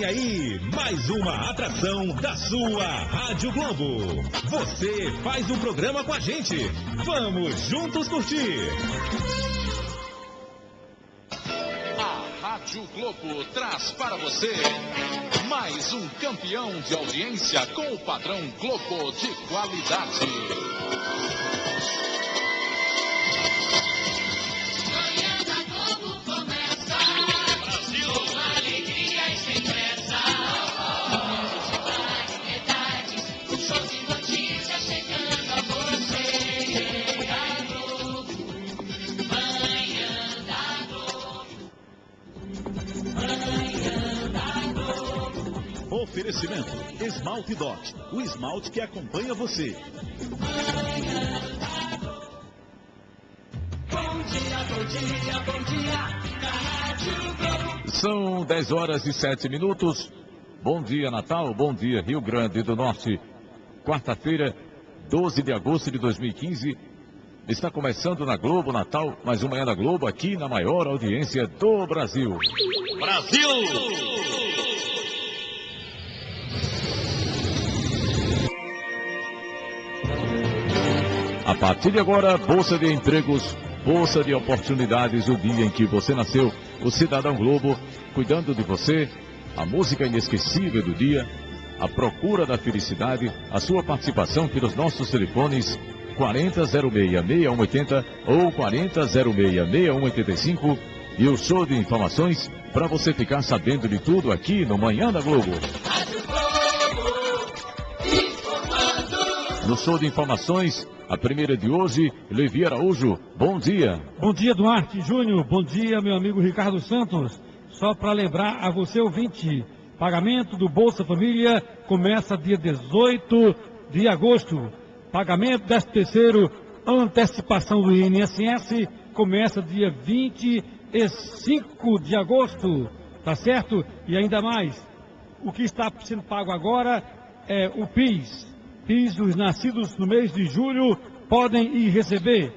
Vem aí, mais uma atração da sua Rádio Globo. Você faz um programa com a gente. Vamos juntos curtir. A Rádio Globo traz para você mais um campeão de audiência com o padrão Globo de qualidade. Oferecimento Esmalte Dot, o esmalte que acompanha você. Bom dia, Rádio Globo. São 10 horas e 7 minutos. Bom dia, Natal, bom dia, Rio Grande do Norte. Quarta-feira, 12 de agosto de 2015. Está começando na Globo Natal, mais uma Manhã da Globo aqui na maior audiência do Brasil. Brasil! A partir de agora, Bolsa de Empregos, Bolsa de Oportunidades, o dia em que você nasceu, o Cidadão Globo, cuidando de você, a música inesquecível do dia, a procura da felicidade, a sua participação pelos nossos telefones 4006-6180 ou 4006-6185 e o show de informações para você ficar sabendo de tudo aqui no Manhã da Globo. No show de informações, a primeira de hoje, Levi Araújo, bom dia. Bom dia, Duarte Júnior, bom dia, meu amigo Ricardo Santos. Só para lembrar a você, ouvinte, pagamento do Bolsa Família começa dia 18 de agosto. Pagamento 13º, antecipação do INSS, começa dia 25 de agosto, tá certo? E ainda mais, o que está sendo pago agora é o PIS. PIS dos nascidos no mês de julho podem ir receber.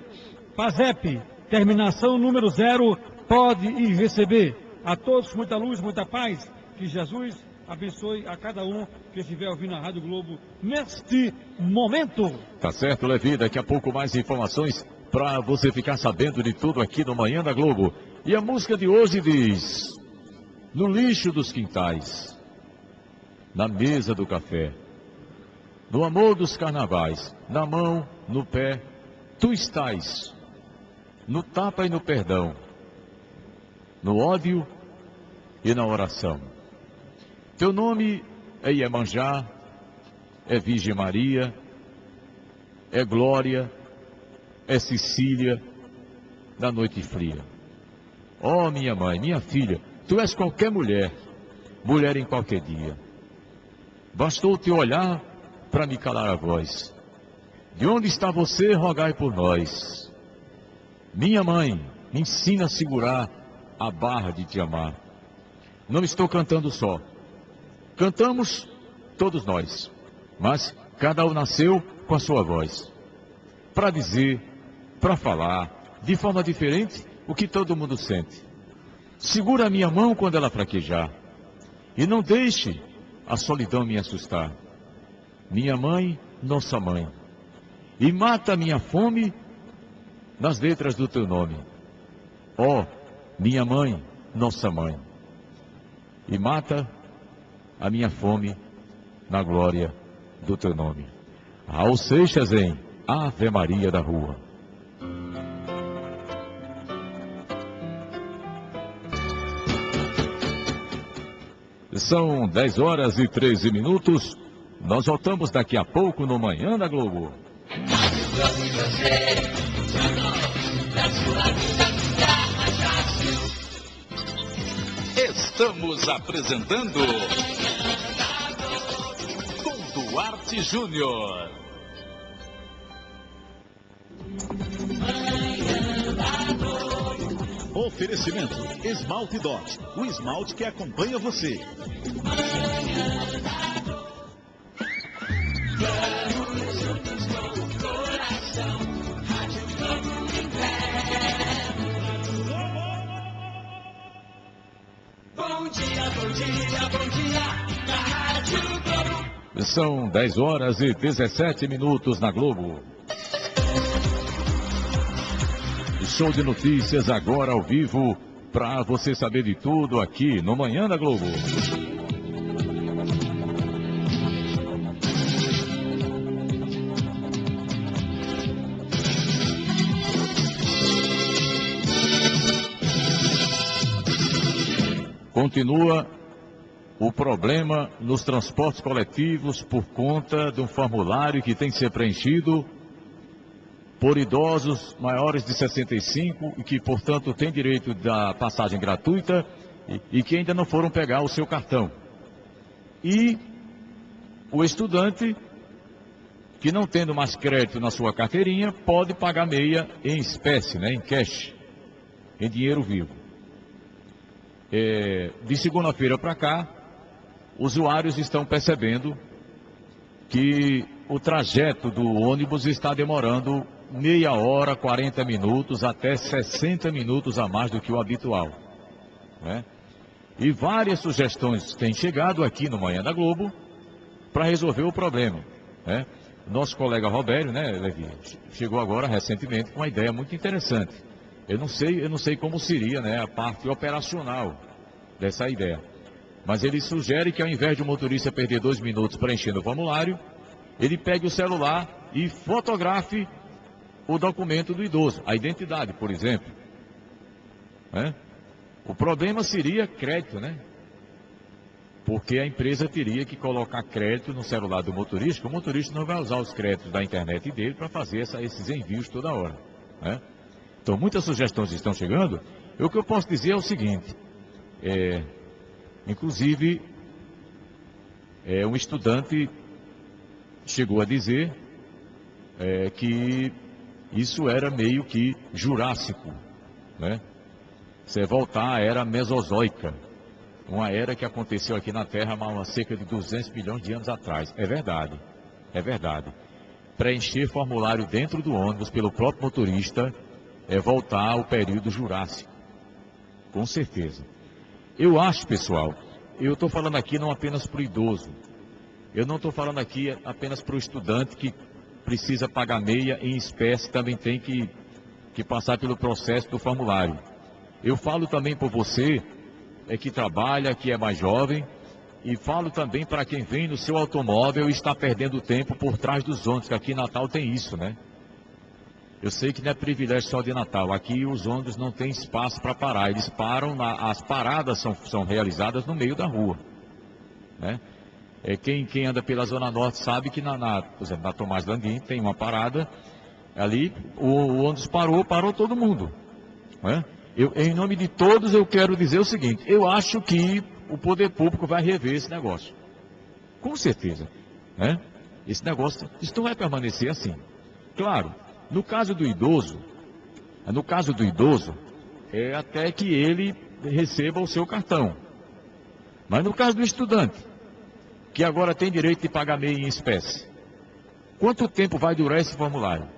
PASEP, terminação número 0, pode ir receber. A todos, muita luz, muita paz. Que Jesus abençoe a cada um que estiver ouvindo a Rádio Globo neste momento. Tá certo, Levi. Daqui a pouco mais informações para você ficar sabendo de tudo aqui no Manhã da Globo. E a música de hoje diz: no lixo dos quintais, na mesa do café, no amor dos carnavais, na mão, no pé, tu estás, no tapa e no perdão, no ódio e na oração. Teu nome é Iemanjá, é Virgem Maria, é Glória, é Cecília, da noite fria. Ó minha mãe, minha filha, tu és qualquer mulher, mulher em qualquer dia. Bastou te olhar para me calar a voz. De onde está você, rogai por nós. Minha mãe, me ensina a segurar a barra de te amar. Não estou cantando só. Cantamos todos nós, mas cada um nasceu com a sua voz. Para dizer, para falar, de forma diferente, o que todo mundo sente. Segura a minha mão quando ela fraquejar. E não deixe a solidão me assustar. Minha mãe, nossa mãe, e mata a minha fome nas letras do teu nome. Ó, minha mãe, nossa mãe, e mata a minha fome na glória do teu nome. Raul Seixas em Ave Maria da Rua. São 10 horas e 13 minutos. Nós voltamos daqui a pouco no Manhã da Globo. Estamos apresentando com Duarte Júnior. Oferecimento Esmalte Dot, o esmalte que acompanha você. Bom Bom dia, bom dia, bom dia, na Rádio Globo. São 10 horas e 17 minutos na Globo. Show de notícias agora ao vivo, para você saber de tudo aqui no Manhã da Globo. Continua o problema nos transportes coletivos por conta de um formulário que tem que ser preenchido por idosos maiores de 65 e que, portanto, têm direito da passagem gratuita e que ainda não foram pegar o seu cartão. E o estudante, que não tendo mais crédito na sua carteirinha, pode pagar meia em espécie, né, em cash, em dinheiro vivo. De segunda-feira para cá, usuários estão percebendo que o trajeto do ônibus está demorando meia hora, 40 minutos, até 60 minutos a mais do que o habitual, né? E várias sugestões têm chegado aqui no Manhã da Globo para resolver o problema, né? Nosso colega Robério, né, Levi, chegou agora recentemente com uma ideia muito interessante. Eu não sei como seria, né, a parte operacional dessa ideia. Mas ele sugere que ao invés de o motorista perder 2 minutos preenchendo o formulário, ele pegue o celular e fotografe o documento do idoso, a identidade, por exemplo, né? O problema seria crédito, né? Porque a empresa teria que colocar crédito no celular do motorista, o motorista não vai usar os créditos da internet dele para fazer esses envios toda hora, né? Então, muitas sugestões estão chegando. E o que eu posso dizer é o seguinte, inclusive, um estudante chegou a dizer que isso era meio que jurássico, né? Você voltar à era mesozoica, uma era que aconteceu aqui na Terra há cerca de 200 milhões de anos atrás. É verdade, é verdade. Preencher formulário dentro do ônibus pelo próprio motorista é voltar ao período jurássico, com certeza. Eu acho, pessoal, eu estou falando aqui não apenas para o idoso, eu não estou falando aqui apenas para o estudante que precisa pagar meia em espécie, também tem que passar pelo processo do formulário. Eu falo também por você, que trabalha, que é mais jovem, e falo também para quem vem no seu automóvel e está perdendo tempo por trás dos ônibus, que aqui em Natal tem isso, né? Eu sei que não é privilégio só de Natal, aqui os ônibus não têm espaço para parar, eles param, as paradas são realizadas no meio da rua, né? Quem anda pela Zona Norte sabe que, por exemplo, na Tomás Landim tem uma parada, ali o ônibus parou todo mundo, né? Em nome de todos eu quero dizer o seguinte, eu acho que o poder público vai rever esse negócio, com certeza, né? Esse negócio, isso não vai permanecer assim. Claro, no caso do idoso, é até que ele receba o seu cartão, mas no caso do estudante, que agora tem direito de pagar meia em espécie, quanto tempo vai durar esse formulário?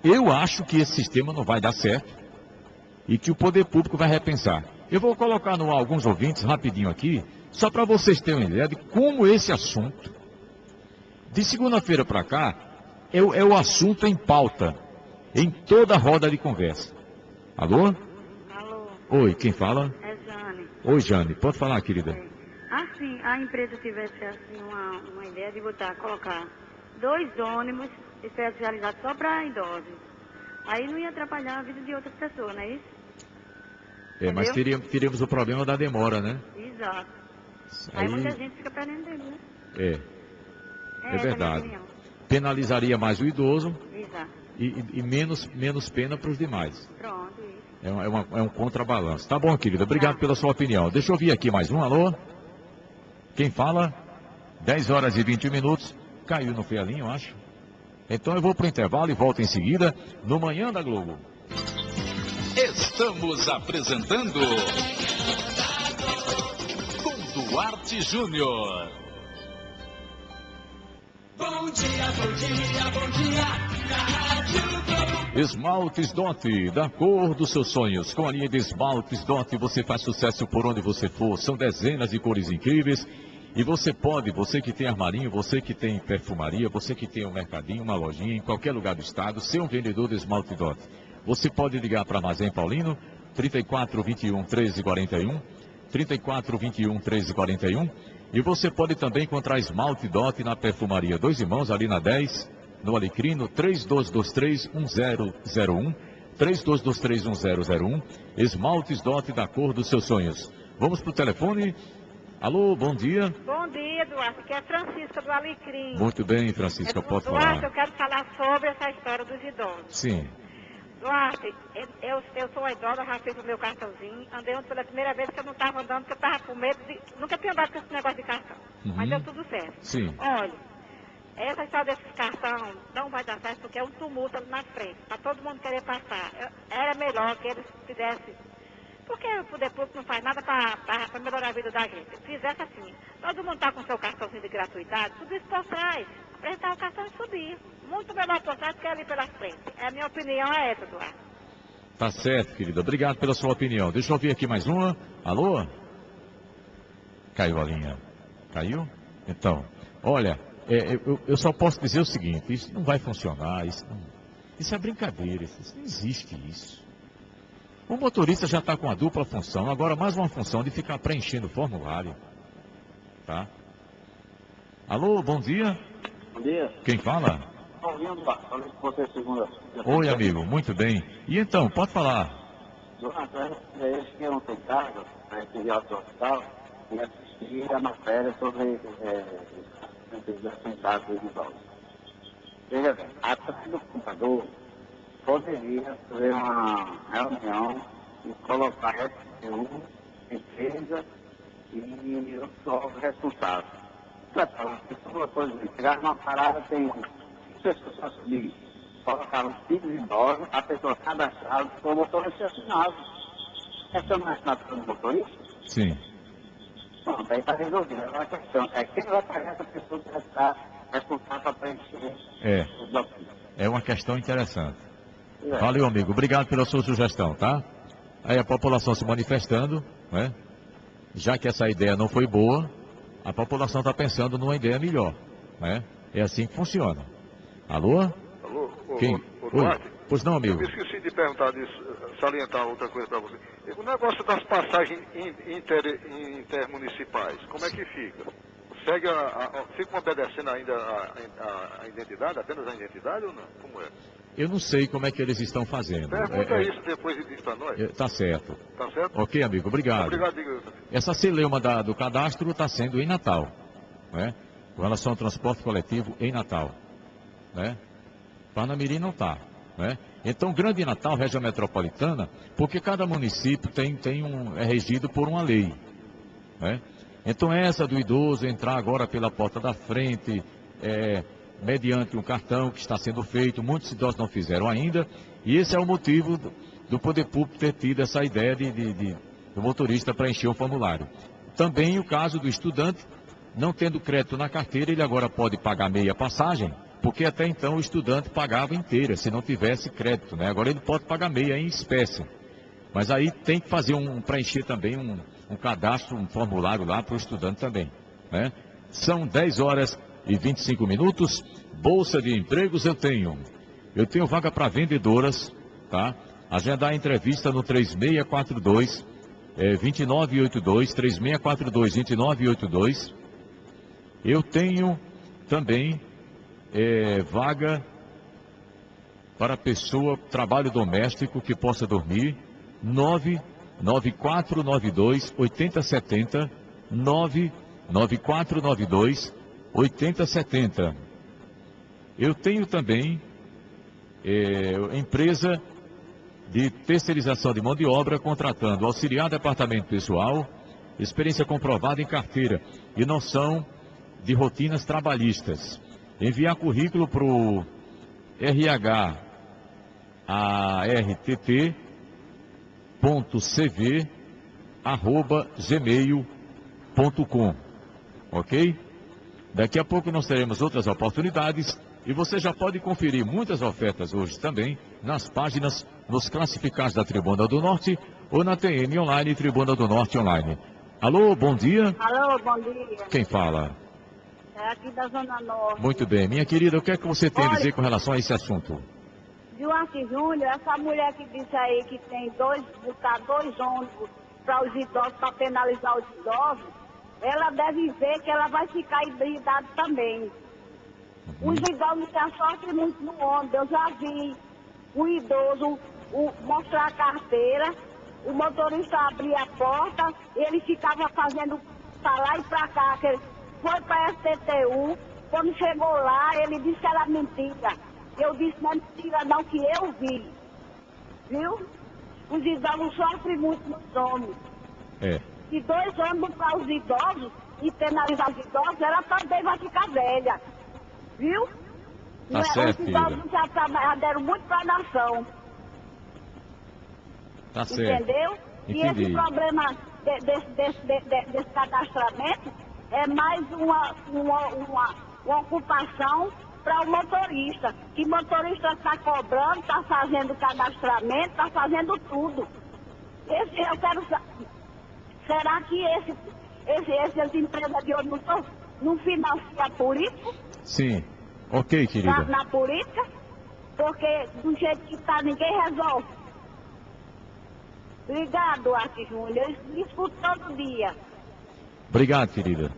Eu acho que esse sistema não vai dar certo e que o poder público vai repensar. Eu vou colocar no ar alguns ouvintes rapidinho aqui, só para vocês terem uma ideia de como esse assunto, de segunda-feira para cá, é o assunto em pauta, em toda a roda de conversa. Alô? Alô? Oi, quem fala? É Jane. Oi, Jane, pode falar, querida. Assim, a empresa tivesse assim, uma ideia de colocar 2 ônibus especializados só para idosos. Aí não ia atrapalhar a vida de outras pessoas, não é isso? Mas teríamos o problema da demora, né? Exato. Aí muita gente fica perdendo tempo, né? É verdade. Penalizaria mais o idoso. Exato. E menos pena para os demais. Pronto, isso. É um contrabalanço. Tá bom, querida, obrigado pela sua opinião. Deixa eu ouvir aqui mais um, alô? Quem fala? 10 horas e 21 minutos. Caiu no foi a linha, eu acho. Então eu vou para o intervalo e volto em seguida no Manhã da Globo. Estamos apresentando com Duarte Júnior. Bom dia, bom dia, bom dia. Esmaltes Dot, da cor dos seus sonhos. Com a linha de esmaltes Dot, você faz sucesso por onde você for. São dezenas de cores incríveis. E você pode, você que tem armarinho, você que tem perfumaria, você que tem um mercadinho, uma lojinha, em qualquer lugar do estado, ser um vendedor de esmalte Dot. Você pode ligar para Armazém Paulino, 3421 1341, 3421 1341. E você pode também encontrar esmalte Dot na perfumaria Dois Irmãos, ali na 10, no Alecrino, 3223-1001, 3223-1001, esmaltes Dot da cor dos seus sonhos. Vamos para o telefone. Alô, bom dia. Bom dia, Duarte, que é Francisca do Alecrim. Muito bem, Francisca, pode falar. Duarte, eu quero falar sobre essa história dos idosos. Sim. Duarte, eu sou uma idosa, já fiz o meu cartãozinho, andei pela primeira vez que eu não estava andando, porque eu estava com medo de... Nunca tinha andado com esse negócio de cartão, mas deu tudo certo. Sim. Olha, essa história desses cartão não vai dar certo, porque é um tumulto ali na frente, para todo mundo querer passar. Era melhor que eles fizessem... Porque o poder público não faz nada para melhorar a vida da gente. Se fizesse assim, todo mundo está com seu cartãozinho de gratuidade, tudo isso por trás. Apresentar o cartão e subir. Muito melhor por trás do que ali pela frente. A minha opinião é essa, Eduardo. Tá certo, querida. Obrigado pela sua opinião. Deixa eu ouvir aqui mais uma. Alô? Caiu a linha. Caiu? Então, olha, eu só posso dizer o seguinte, isso não vai funcionar, isso é brincadeira, isso não existe isso. O motorista já está com a dupla função, agora mais uma função de ficar preenchendo o formulário. Tá? Alô, bom dia. Bom dia. Quem fala? Falei com você segunda. Oi, amigo, muito bem. E então, pode falar. Eu cheguei ontem em casa, aqui de alto hospital, e assisti a matéria sobre sentados dos idosos. Veja bem, atrás do computador, poderia fazer uma reunião e colocar STU, empresa e o pessoal responsável. Por exemplo, chegar numa parada, tem pessoas subir, colocar os filhos idosos, a pessoa cadastrada, o motorista assinado. Essa não é assinatura do motorista? Sim. Pronto, aí está resolvida. Agora a questão é quem vai pagar essa pessoa que vai estar responsável para preencher os documentos. É uma questão interessante. Valeu, amigo. Obrigado pela sua sugestão, tá? Aí a população se manifestando, né? Já que essa ideia não foi boa, a população está pensando numa ideia melhor, né? É assim que funciona. Alô? Alô? Quem? Oi. Pois não, amigo. Eu esqueci de perguntar salientar outra coisa para você. O negócio das passagens intermunicipais, como é que fica? Fica obedecendo ainda a identidade, apenas a identidade ou não? Como é? Eu não sei como é que eles estão fazendo. Pergunta isso depois e diz para nós. Tá certo. Tá certo? Ok, amigo, obrigado. Obrigado, diga. Essa celeuma do cadastro está sendo em Natal, né? Com relação ao transporte coletivo em Natal, né? Parnamirim não está, né? Então, Grande Natal, região metropolitana, porque cada município é regido por uma lei, né? Então, essa do idoso entrar agora pela porta da frente, mediante um cartão que está sendo feito, muitos idosos não fizeram ainda, e esse é o motivo do poder público ter tido essa ideia do motorista preencher o formulário. Também o caso do estudante, não tendo crédito na carteira, ele agora pode pagar meia passagem, porque até então o estudante pagava inteira, se não tivesse crédito, né? Agora ele pode pagar meia em espécie. Mas aí tem que fazer preencher também um cadastro, um formulário lá para o estudante também, né? São 10 horas e 25 minutos, Bolsa de Empregos eu tenho vaga para vendedoras, tá? Agendar a entrevista no 3642 2982, 3642 2982. Eu tenho também vaga para pessoa, trabalho doméstico que possa dormir, 99492 8070, 99492 8070. Eu tenho também empresa de terceirização de mão de obra, contratando auxiliar departamento pessoal, experiência comprovada em carteira e noção de rotinas trabalhistas. Enviar currículo para o rh.cv@gmail.com. Ok? Daqui a pouco nós teremos outras oportunidades E você já pode conferir muitas ofertas hoje também nas páginas, nos classificados da Tribuna do Norte ou na TN Online, Tribuna do Norte Online. Alô, bom dia. Alô, bom dia. Quem fala? É aqui da Zona Norte. Muito bem. Minha querida, o que é que você tem a Olha, dizer com relação a esse assunto? Joaquim Júnior, essa mulher que disse aí que tem botar dois ônibus para os idosos, para penalizar os idosos, ela deve ver que ela vai ficar hibridada também. Os idosos já sofrem muito no ônibus. Eu já vi o idoso mostrar a carteira, o motorista abria a porta, ele ficava fazendo para lá e para cá, que ele foi para a STTU, quando chegou lá, ele disse que era mentira. Eu disse, não é mentira não, que eu vi. Viu? Os idosos sofrem muito nos ônibus. É. E dois ônibus para os idosos e penalizar os idosos, ela também vai ficar velha. Viu? Tá certo, os idosos já deram muito para a nação. Tá certo. Entendeu? Entendi. E esse problema desse cadastramento é mais uma ocupação para o motorista. Que o motorista está cobrando, está fazendo cadastramento, está fazendo tudo. Eu quero saber, será que essas empresas de ônibus não financiam político? Sim. Ok, querida. Na política? Porque do jeito que está, ninguém resolve. Obrigado, Arthur Júnior. Eu escuto todo dia. Obrigado, querida.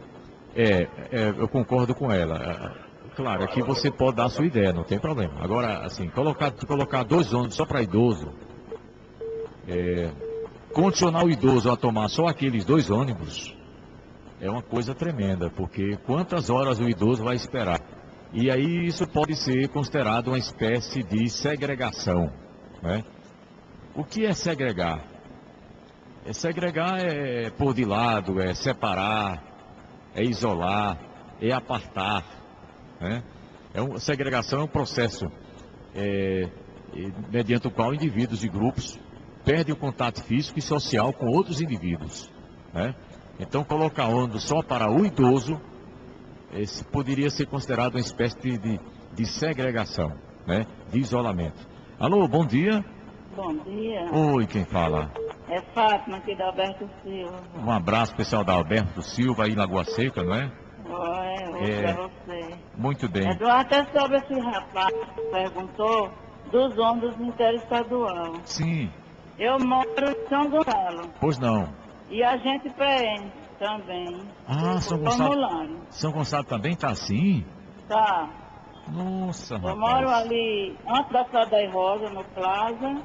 Eu concordo com ela. Claro, aqui você pode dar a sua ideia, não tem problema. Agora, assim, colocar dois ônibus só para idoso, condicionar o idoso a tomar só aqueles dois ônibus, é uma coisa tremenda, porque quantas horas o idoso vai esperar? E aí isso pode ser considerado uma espécie de segregação, né? O que é segregar? Segregar é pôr de lado, é separar, é isolar, é apartar, né? Segregação é um processo mediante o qual indivíduos e grupos perdem o contato físico e social com outros indivíduos, né? Então, colocar ônibus só para o idoso poderia ser considerado uma espécie de segregação, né? De isolamento. Alô, bom dia. Bom dia. Oi, quem fala? É Fátima, aqui da Alberto Silva. Um abraço pessoal da Alberto Silva, aí em Lagoa Seca, não é? Oi, pra você. Muito bem. Eduardo, até sobre esse rapaz que perguntou dos ônibus interestadual. Sim. Eu moro em São Gonçalo. Pois não. E a gente preenche também. Ah, São Gonçalo. São Gonçalo também tá assim? Tá. Nossa, rapaz. Eu moro ali, antes da Cidade Rosa, no Plaza,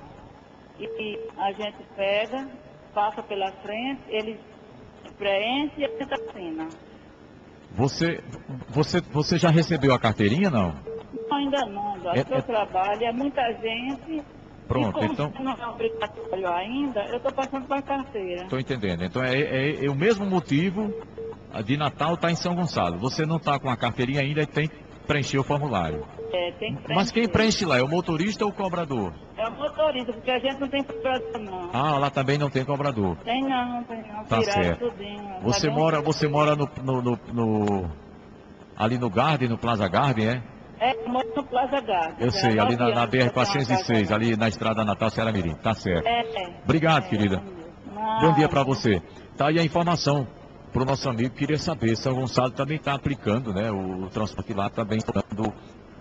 e a gente pega, passa pela frente, eles preenchem e a gente assina. Você já recebeu a carteirinha, não? Não, ainda não, eu trabalho, é muita gente. Pronto, e como então... não é obrigatório ainda, eu estou passando para a carteira. Estou entendendo. Então é o mesmo motivo de Natal está em São Gonçalo. Você não está com a carteirinha ainda e tem que preencher o formulário. Tem que preencher. Mas quem preenche lá é o motorista ou o cobrador? É o motorista, porque a gente não tem cobrador, não. Ah, lá também não tem cobrador. Tem não. Tá certo. Tudinho. Você mora ali no Garden, no Plaza Garden, é? Eu moro no Plaza Garden. Eu sei, ali na BR-406, ali na Estrada Natal Ceará Mirim. Tá certo. Obrigado, querida. Bom dia para você. Tá aí a informação para o nosso amigo que queria saber. São Gonçalo também está aplicando, né? O transporte lá também está dando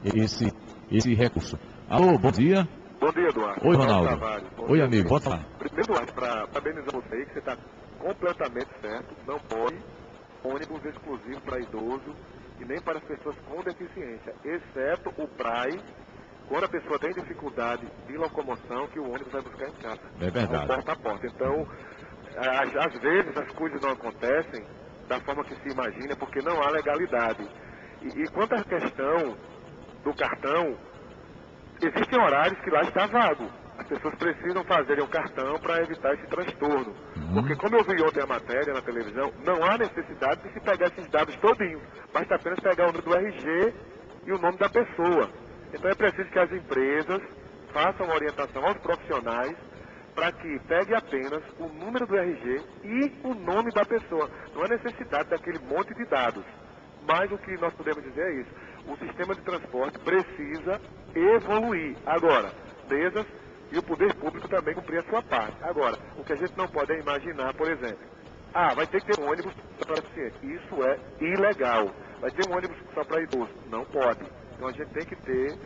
esse recurso. Alô, bom dia. Bom dia, Eduardo. Oi, Ronaldo. Oi, amigo, pode falar. Primeiro, Eduardo, para parabenizar você aí, que você está completamente certo. Não pode ônibus exclusivo para idoso e nem para as pessoas com deficiência, exceto o PRAE, quando a pessoa tem dificuldade de locomoção, que o ônibus vai buscar em casa. É verdade. Porta a porta. Então, às vezes as coisas não acontecem da forma que se imagina, porque não há legalidade. E quanto à questão do cartão, existem horários que lá está vago. As pessoas precisam fazerem um cartão para evitar esse transtorno. Porque como eu vi ontem a matéria na televisão, não há necessidade de se pegar esses dados todinhos. Basta apenas pegar o número do RG e o nome da pessoa. Então é preciso que as empresas façam uma orientação aos profissionais para que pegue apenas o número do RG e o nome da pessoa. Não há necessidade daquele monte de dados. Mas o que nós podemos dizer é isso. O sistema de transporte precisa evoluir. Agora, empresas e o poder público também cumprir a sua parte. Agora, o que a gente não pode é imaginar, por exemplo, vai ter que ter um ônibus só para deficiente. Isso é ilegal. Vai ter um ônibus só para idoso. Não pode. Então a gente tem que ter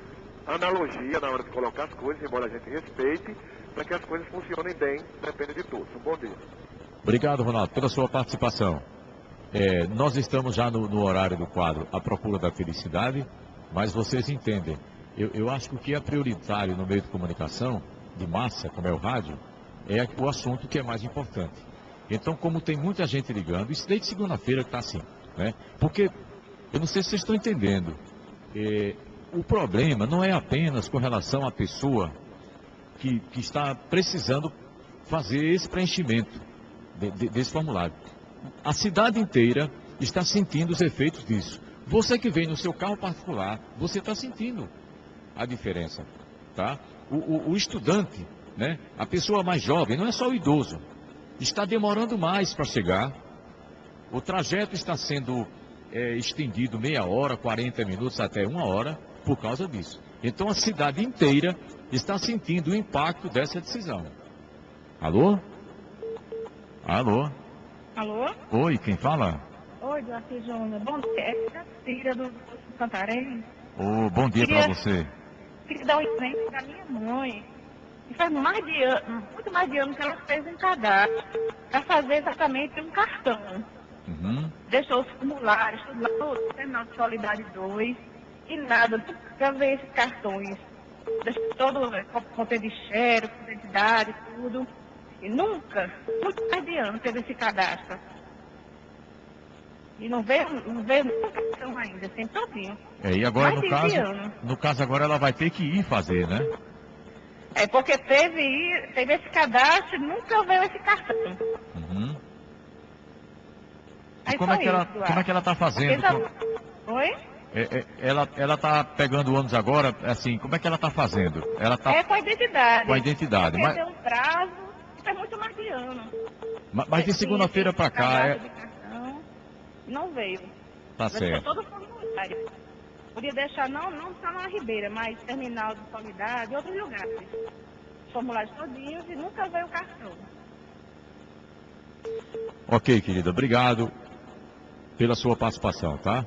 analogia na hora de colocar as coisas, embora a gente respeite, para que as coisas funcionem bem, depende de todos. Um bom dia. Obrigado, Ronaldo, pela sua participação. Nós estamos já no horário do quadro A Procura da Felicidade, mas vocês entendem. Eu acho que o que é prioritário no meio de comunicação, de massa, como é o rádio, é o assunto que é mais importante. Então, como tem muita gente ligando, isso desde segunda-feira que está assim, né? Porque, eu não sei se vocês estão entendendo, o problema não é apenas com relação à pessoa que está precisando fazer esse preenchimento desse formulário. A cidade inteira está sentindo os efeitos disso. Você que vem no seu carro particular, você está sentindo a diferença, tá? O estudante, né? A pessoa mais jovem, não é só o idoso, está demorando mais para chegar. O trajeto está sendo estendido meia hora, 40 minutos, até 1 hora, por causa disso. Então a cidade inteira está sentindo o impacto dessa decisão. Alô? Alô? Alô? Oi, quem fala? Oi, Duarte Júnior. Bom dia, é a filha do Santarém. Bom dia para você. Queria dar um exemplo da minha mãe. E faz muito mais de ano que ela fez um cadastro para fazer exatamente um cartão. Uhum. Deixou os formulários, tudo lá no Terminal de Solidade 2 e nada para ver esses cartões. Deixou todo conta de xerox, identidade, tudo. E nunca, muito mais de ano, teve esse cadastro. E não veio nenhuma cartão ainda, sempre todinho. E agora, no caso agora ela vai ter que ir fazer, né? Porque teve esse cadastro e nunca veio esse cartão. Uhum. E como é que ela está fazendo? Oi? Ela está pegando o ônibus agora, assim, como é que ela está fazendo? Ela tá... com a identidade. Com a identidade. Mas tem um prazo, isso é muito mais de ano. Mas de segunda-feira para cá... Não veio. Tá certo. Todo formulário. Podia deixar, não só na Ribeira, mas Terminal de Solidade e outros lugares. Formulários todinhos e nunca veio o cartão. Ok, querida, obrigado pela sua participação, tá?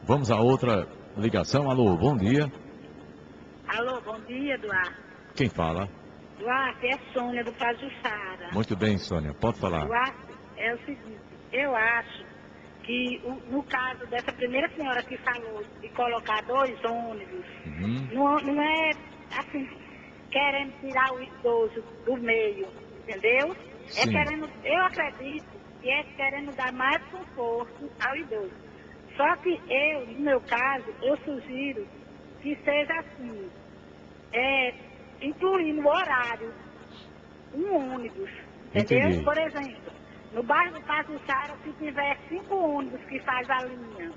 Vamos a outra ligação. Alô, bom dia. Alô, bom dia, Eduardo. Quem fala? Duarte, é Sônia do Pajuçara. Muito bem, Sônia, pode falar. Duarte, é o seguinte, eu acho que no caso dessa primeira senhora que falou de colocar 2 ônibus, não é assim, querendo tirar o idoso do meio, entendeu? Sim. Eu acredito que é querendo dar mais conforto ao idoso. Só que no meu caso, eu sugiro que seja assim, incluindo o horário, um ônibus, entendeu? Entendi. Por exemplo, no bairro do Pajuçara, se tiver 5 ônibus que faz a linha,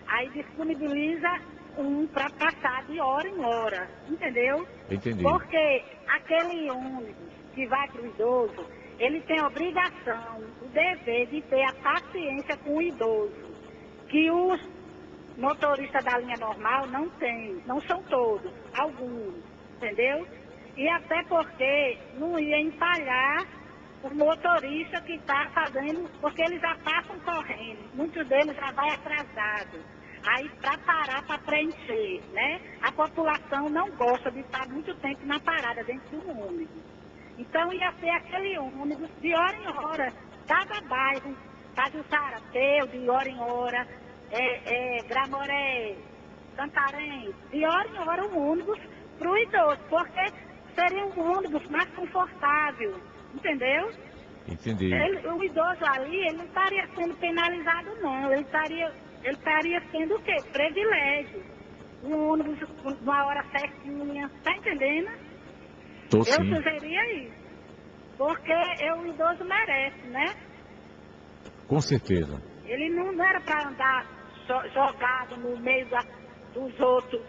aí disponibiliza um para passar de hora em hora, entendeu? Entendi. Porque aquele ônibus que vai para o idoso, ele tem a obrigação, o dever de ter a paciência com o idoso, que os motoristas da linha normal não têm, não são todos, alguns, entendeu? E até porque não ia empalhar o motorista que está fazendo, porque eles já passam correndo, muitos deles já vai atrasados. Aí para parar, para preencher, né? A população não gosta de estar muito tempo na parada dentro do ônibus. Então ia ser aquele ônibus de hora em hora, cada bairro, Pajuçara, Teu, de hora em hora, Gramoré, Santarém, de hora em hora um ônibus para o idoso, porque seria um ônibus mais confortável. Entendeu? Entendi. O idoso ali, ele não estaria sendo penalizado, não. Ele estaria sendo o quê? Privilégio. Um ônibus numa hora certinha. Tá entendendo? Tô Eu sim. sugeria isso. Porque o idoso merece, né? Com certeza. Ele não era para andar jogado no meio dos outros,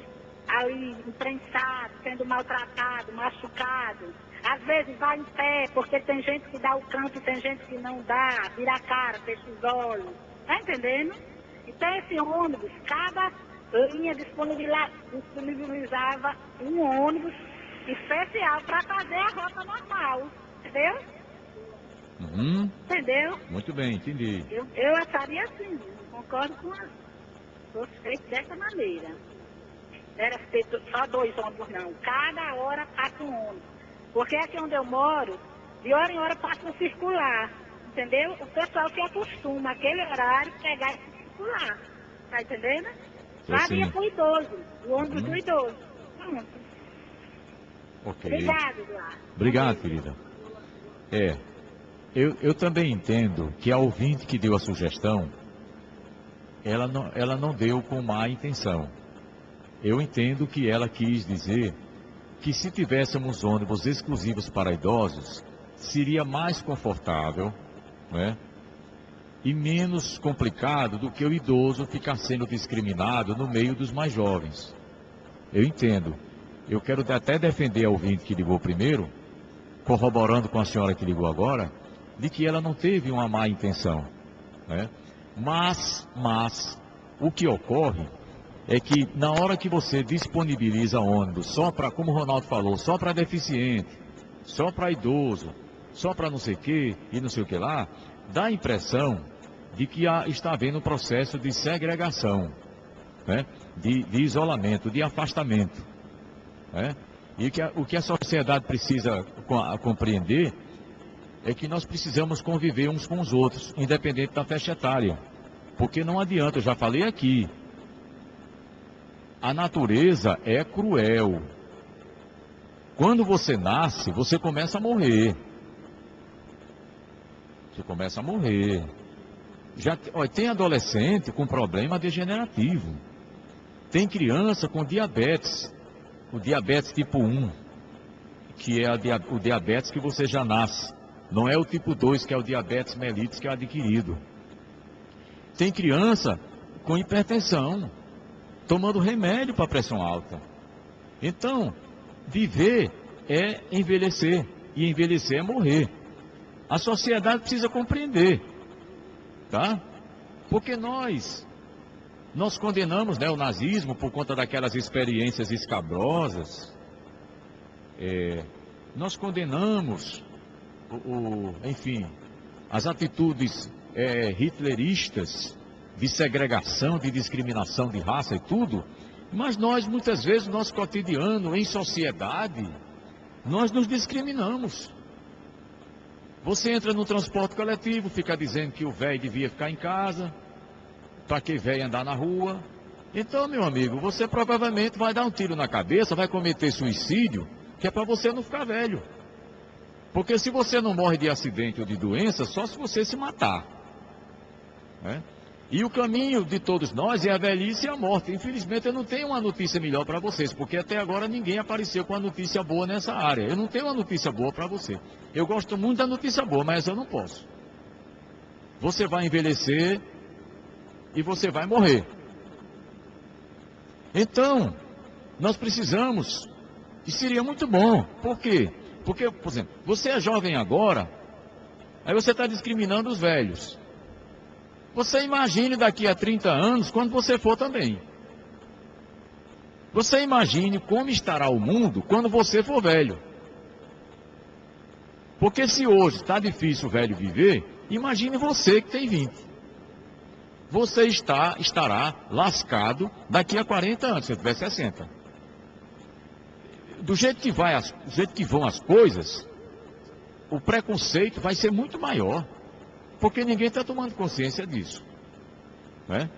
ali, imprensado, sendo maltratado, machucado. Às vezes vai em pé, porque tem gente que dá o canto e tem gente que não dá, vira a cara, fecha os olhos. Tá entendendo? Então esse ônibus, cada linha disponibilizava um ônibus especial para fazer a rota normal, entendeu? Uhum. Entendeu? Muito bem, entendi. Eu acharia assim, concordo com vocês dessa maneira. Era ter só 2 ônibus não, cada hora passa um ônibus. Porque aqui onde eu moro, de hora em hora passa um circular, entendeu? O pessoal se acostuma aquele horário pegar esse circular, tá entendendo? Lá vinha pro idoso, o ônibus do idoso. Ok. Obrigado, Eduardo. Obrigado, querida. Eu também entendo que a ouvinte que deu a sugestão, ela não deu com má intenção. Eu entendo que ela quis dizer que se tivéssemos ônibus exclusivos para idosos, seria mais confortável, né? E menos complicado do que o idoso ficar sendo discriminado no meio dos mais jovens. Eu entendo. Eu quero até defender a ouvinte que ligou primeiro, corroborando com a senhora que ligou agora, de que ela não teve uma má intenção, né? Mas o que ocorre é que na hora que você disponibiliza ônibus só para, como o Ronaldo falou, só para deficiente, só para idoso, só para não sei o que e não sei o que lá, dá a impressão de que está havendo um processo de segregação, né? de isolamento, de afastamento, né? E o que a sociedade precisa compreender é que nós precisamos conviver uns com os outros, independente da faixa etária. Porque não adianta, eu já falei aqui, a natureza é cruel. Quando você nasce, você começa a morrer. Você começa a morrer. Tem adolescente com problema degenerativo. Tem criança com diabetes. O diabetes tipo 1, que é o diabetes que você já nasce. Não é o tipo 2, que é o diabetes mellitus, que é adquirido. Tem criança com hipertensão, tomando remédio para pressão alta. Então, viver é envelhecer, e envelhecer é morrer. A sociedade precisa compreender, tá? Porque nós condenamos, né, o nazismo por conta daquelas experiências escabrosas. Nós condenamos, enfim, as atitudes hitleristas de segregação, de discriminação de raça e tudo, mas nós, muitas vezes, no nosso cotidiano, em sociedade, nós nos discriminamos. Você entra no transporte coletivo, fica dizendo que o velho devia ficar em casa, para que velho andar na rua. Então, meu amigo, você provavelmente vai dar um tiro na cabeça, vai cometer suicídio, que é para você não ficar velho. Porque se você não morre de acidente ou de doença, só se você se matar, né? E o caminho de todos nós é a velhice e a morte. Infelizmente, eu não tenho uma notícia melhor para vocês, porque até agora ninguém apareceu com uma notícia boa nessa área. Eu não tenho uma notícia boa para você. Eu gosto muito da notícia boa, mas eu não posso. Você vai envelhecer e você vai morrer. Então, nós precisamos, e seria muito bom. Por quê? Porque, por exemplo, você é jovem agora, aí você está discriminando os velhos. Você imagine daqui a 30 anos, quando você for também. Você imagine como estará o mundo quando você for velho. Porque se hoje está difícil o velho viver, imagine você que tem 20. Você estará lascado daqui a 40 anos, se tiver 60. Do jeito que vão as coisas, o preconceito vai ser muito maior. Porque ninguém está tomando consciência disso, né?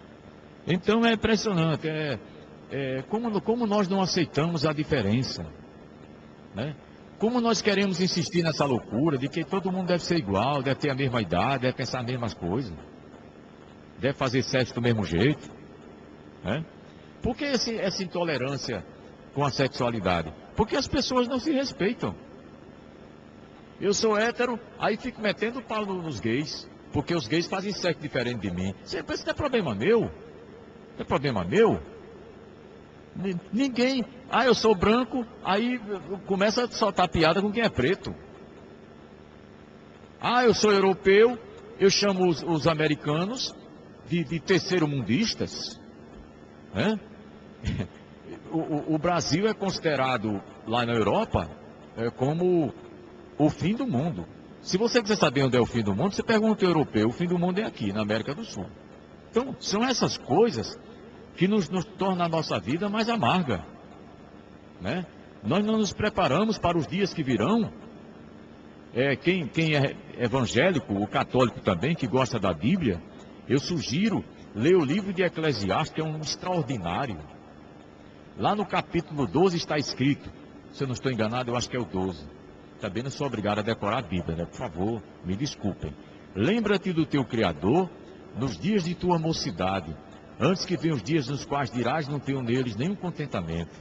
Então é impressionante, como nós não aceitamos a diferença, né? Como nós queremos insistir nessa loucura de que todo mundo deve ser igual, deve ter a mesma idade, deve pensar as mesmas coisas, deve fazer sexo do mesmo jeito, né? Por que essa intolerância com a sexualidade? Porque as pessoas não se respeitam. Eu sou hétero, aí fico metendo pau nos gays, porque os gays fazem sexo diferente de mim. Você pensa que é problema meu? É problema meu? Ninguém... eu sou branco, aí começa a soltar piada com quem é preto. Eu sou europeu, eu chamo os americanos, de terceiro-mundistas, né? O Brasil é considerado lá na Europa como o fim do mundo. Se você quiser saber onde é o fim do mundo, você pergunta ao europeu, o fim do mundo é aqui, na América do Sul. Então, são essas coisas que nos tornam a nossa vida mais amarga, né? Nós não nos preparamos para os dias que virão. Quem é evangélico, o católico também, que gosta da Bíblia, eu sugiro ler o livro de Eclesiastes, que é um extraordinário. Lá no capítulo 12 está escrito, se eu não estou enganado, eu acho que é o 12. Também não sou obrigado a decorar a Bíblia, né? Por favor, me desculpem. Lembra-te do teu Criador nos dias de tua mocidade, antes que venham os dias nos quais dirás não tenho neles nenhum contentamento.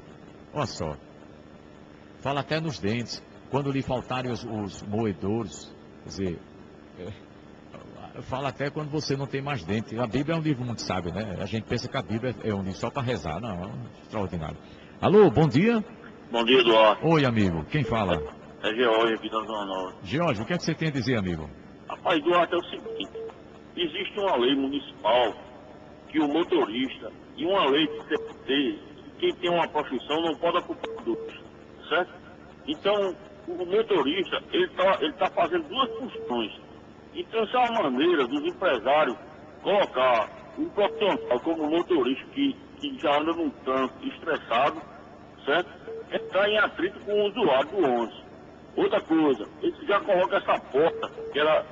Olha só, fala até nos dentes, quando lhe faltarem os moedores, quer dizer, fala até quando você não tem mais dente. A Bíblia é um livro muito sábio, né? A gente pensa que a Bíblia é um livro só para rezar. Não, é extraordinário. Alô, bom dia. Bom dia, Eduardo. Oi, amigo, quem fala? É George aqui da Zona Norte. George, o que é que você tem a dizer, amigo? Rapaz, Eduardo, é o seguinte, existe uma lei municipal que o motorista, e uma lei de CPT, quem tem uma profissão não pode ocupar duas, certo? Então, o motorista, ele tá fazendo duas funções. Então, essa é uma maneira dos empresários colocar um profissional como motorista que já anda num trânsito estressado, certo? Entrar em atrito com o usuário do ônibus. Outra coisa, eles já colocam essa porta, que era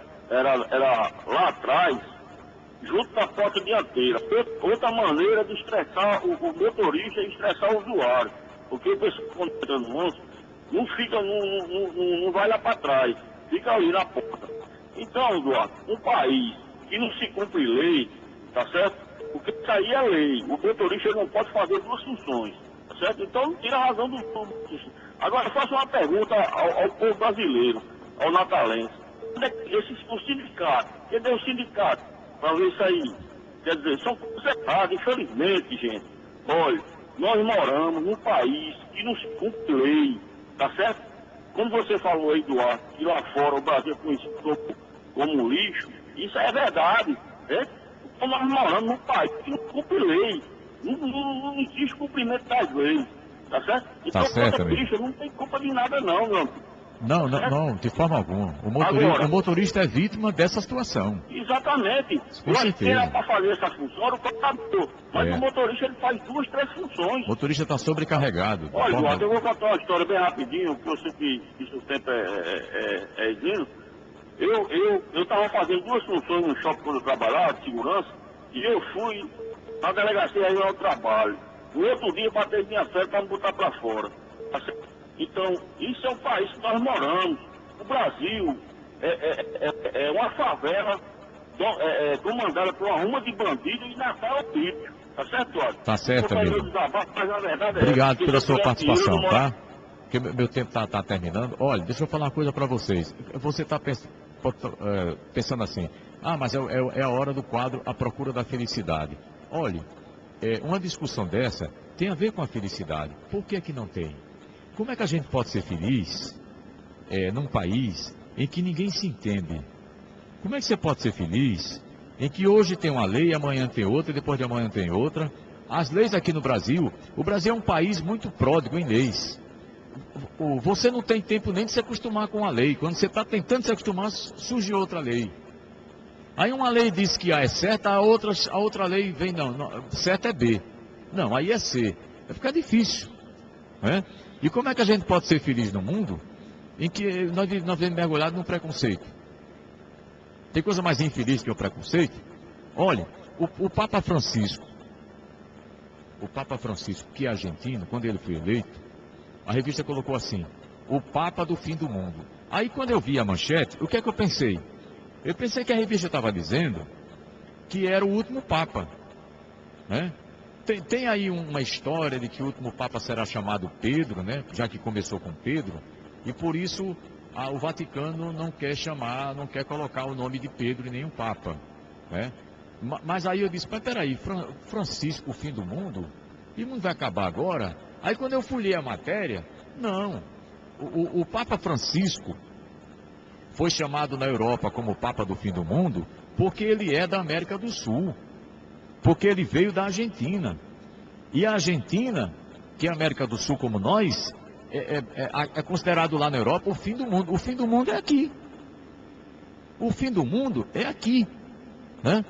lá atrás, junto da porta dianteira. Outra maneira de estressar o motorista e estressar o usuário. Porque o pessoal, quando entra no ônibus, não vai lá para trás, fica ali na porta. Então, Eduardo, um país que não se cumpre lei, tá certo? Porque isso aí é lei. O motorista não pode fazer duas funções, tá certo? Então, não tira a razão do motorista. Agora, faço uma pergunta ao povo brasileiro, ao natalense. Onde é que o sindicato? Cadê o sindicato para ver isso aí? Quer dizer, são coisas erradas, infelizmente, gente. Olha, nós moramos num país que não se cumpre lei, tá certo? Como você falou aí, Eduardo, que lá fora o Brasil é conhecido como lixo, isso é verdade, né? Então nós moramos num país que não cumpre lei, não existe cumprimento das leis, tá certo? Então, tá certo, lixo não tem culpa de nada não, meu amigo. Não, de forma alguma. O motorista é vítima dessa situação. Exatamente. Com certeza. Era para fazer essa função, era o computador. Mas o motorista ele faz 2, 3 funções. O motorista está sobrecarregado. Olha, Eduardo, eu vou contar uma história bem rapidinho, porque eu sei que isso o tempo é exíguo. Eu estava fazendo 2 funções no shopping quando eu trabalhava, de segurança, e eu fui na delegacia aí ao trabalho. No outro dia, batei minha fé para me botar para fora. Então, isso é o país que nós moramos. O Brasil é uma favela comandada por uma ruma de bandidos e Natal é o sítio. Tá certo, Eduardo? Tá certo, amigo. Mas a verdade obrigado pela sua participação, tá? Porque meu tempo tá terminando. Olha, deixa eu falar uma coisa para vocês. Você está pensando assim, mas é a hora do quadro A Procura da Felicidade. Olha, uma discussão dessa tem a ver com a felicidade. Por que que não tem? Como é que a gente pode ser feliz num país em que ninguém se entende? Como é que você pode ser feliz em que hoje tem uma lei, amanhã tem outra, depois de amanhã tem outra? As leis aqui no Brasil, o Brasil é um país muito pródigo em leis. Você não tem tempo nem de se acostumar com a lei. Quando você está tentando se acostumar, surge outra lei. Aí uma lei diz que A é certa, a outra lei vem, não, certo é B. Não, aí é C. Vai ficar difícil, né? E como é que a gente pode ser feliz no mundo em que nós vivemos mergulhados no preconceito? Tem coisa mais infeliz que o preconceito? Olha, o Papa Francisco, que é argentino, quando ele foi eleito, a revista colocou assim, o Papa do fim do mundo. Aí quando eu vi a manchete, o que é que eu pensei? Eu pensei que a revista estava dizendo que era o último Papa, né? Tem aí uma história de que o último Papa será chamado Pedro, né? Já que começou com Pedro, e por isso o Vaticano não quer colocar o nome de Pedro em nenhum Papa, né? Mas aí eu disse, mas peraí, Francisco, o fim do mundo? E o mundo vai acabar agora? Aí quando eu folhei a matéria, não, o Papa Francisco foi chamado na Europa como Papa do fim do mundo porque ele é da América do Sul. porque ele veio da Argentina. E a Argentina, que é a América do Sul como nós, é considerado lá na Europa o fim do mundo. O fim do mundo é aqui. O fim do mundo é aqui, né?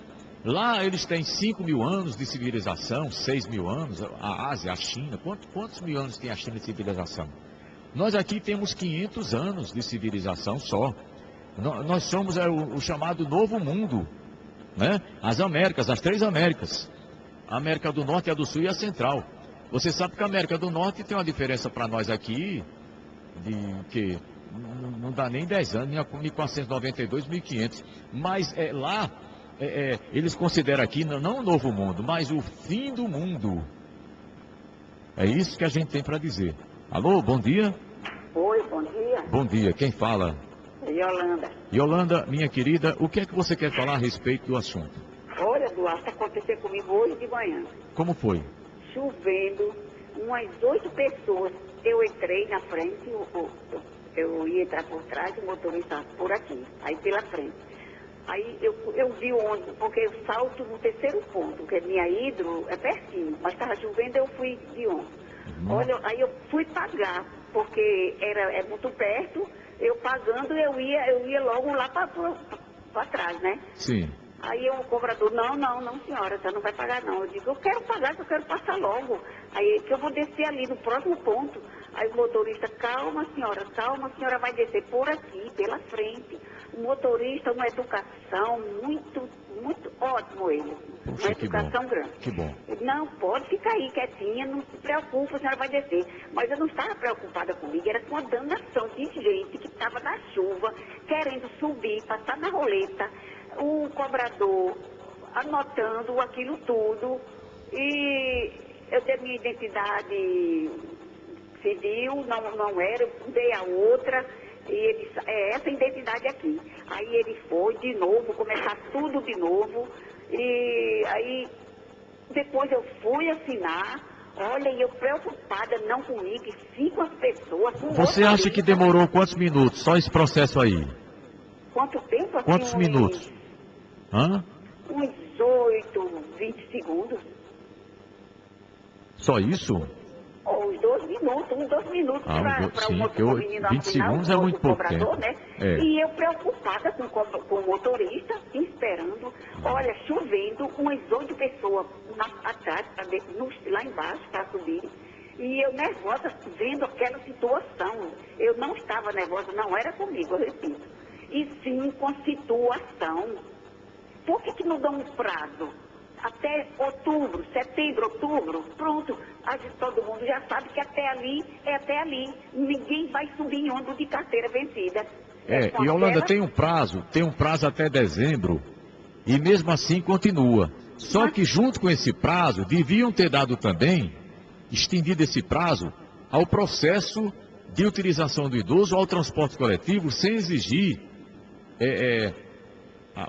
Lá eles têm 5 mil anos de civilização, 6 mil anos, a Ásia, a China. Quantos mil anos tem a China de civilização? Nós aqui temos 500 anos de civilização só. Nós somos o chamado Novo Mundo, né? As Américas, as 3 Américas. A América do Norte, a do Sul e a Central. Você sabe que a América do Norte tem uma diferença para nós aqui de que não dá nem 10 anos, 1492, 1500. Mas lá, eles consideram aqui não o Novo Mundo, mas o fim do mundo. É isso que a gente tem para dizer. Alô, bom dia. Oi, bom dia. Bom dia, quem fala? Yolanda. Yolanda, minha querida, o que é que você quer falar a respeito do assunto? Olha, Duarte, aconteceu comigo hoje de manhã. Como foi? Chovendo, umas 8 pessoas. Eu entrei na frente, eu ia entrar por trás, o motorista por aqui, aí pela frente. Aí eu vi o ônibus, porque eu salto no 3º ponto, porque minha hidro é pertinho, mas estava chovendo, eu fui de ônibus. Olha, aí eu fui pagar, porque é muito perto, eu pagando, eu ia logo lá para trás, né? Sim. Aí o cobrador, não, senhora, você não vai pagar não. Eu digo, eu quero pagar, que eu quero passar logo. Aí que eu vou descer ali no próximo ponto. Aí o motorista, calma, a senhora vai descer por aqui, pela frente. O motorista, uma educação muito ótimo ele. Poxa, uma educação grande. Que bom. Não, pode ficar aí quietinha, não se preocupe, a senhora vai descer. Mas eu não estava preocupada comigo, era com a danação de gente que estava na chuva, querendo subir, passar na roleta. O cobrador anotando aquilo tudo, e eu dei minha identidade civil, não era, eu dei a outra, e ele disse, é essa identidade aqui. Aí ele foi de novo, começar tudo de novo, e aí depois eu fui assinar, olha, e eu preocupada, não comigo, e sim com as pessoas. Com você acha que demorou quantos minutos, só esse processo aí? Quanto tempo? Assim, quantos minutos? Hã? Uns 8, 20 segundos. Só isso? Uns 2 minutos para o menino 20 segundos é muito pouco tempo. Né? E eu preocupada com o motorista, esperando. Olha, chovendo, umas 8 pessoas atrás, lá embaixo, para subir. E eu nervosa, vendo aquela situação. Eu não estava nervosa, não era comigo, eu repito. E sim com situação. Por que não dão um prazo? Até outubro, setembro, outubro, pronto. Todo mundo já sabe que até ali é até ali. Ninguém vai subir em ônibus de carteira vencida. E Yolanda, tem um prazo até dezembro, e mesmo assim continua. Só que junto com esse prazo, deviam ter dado também, estendido esse prazo, ao processo de utilização do idoso ao transporte coletivo, sem exigir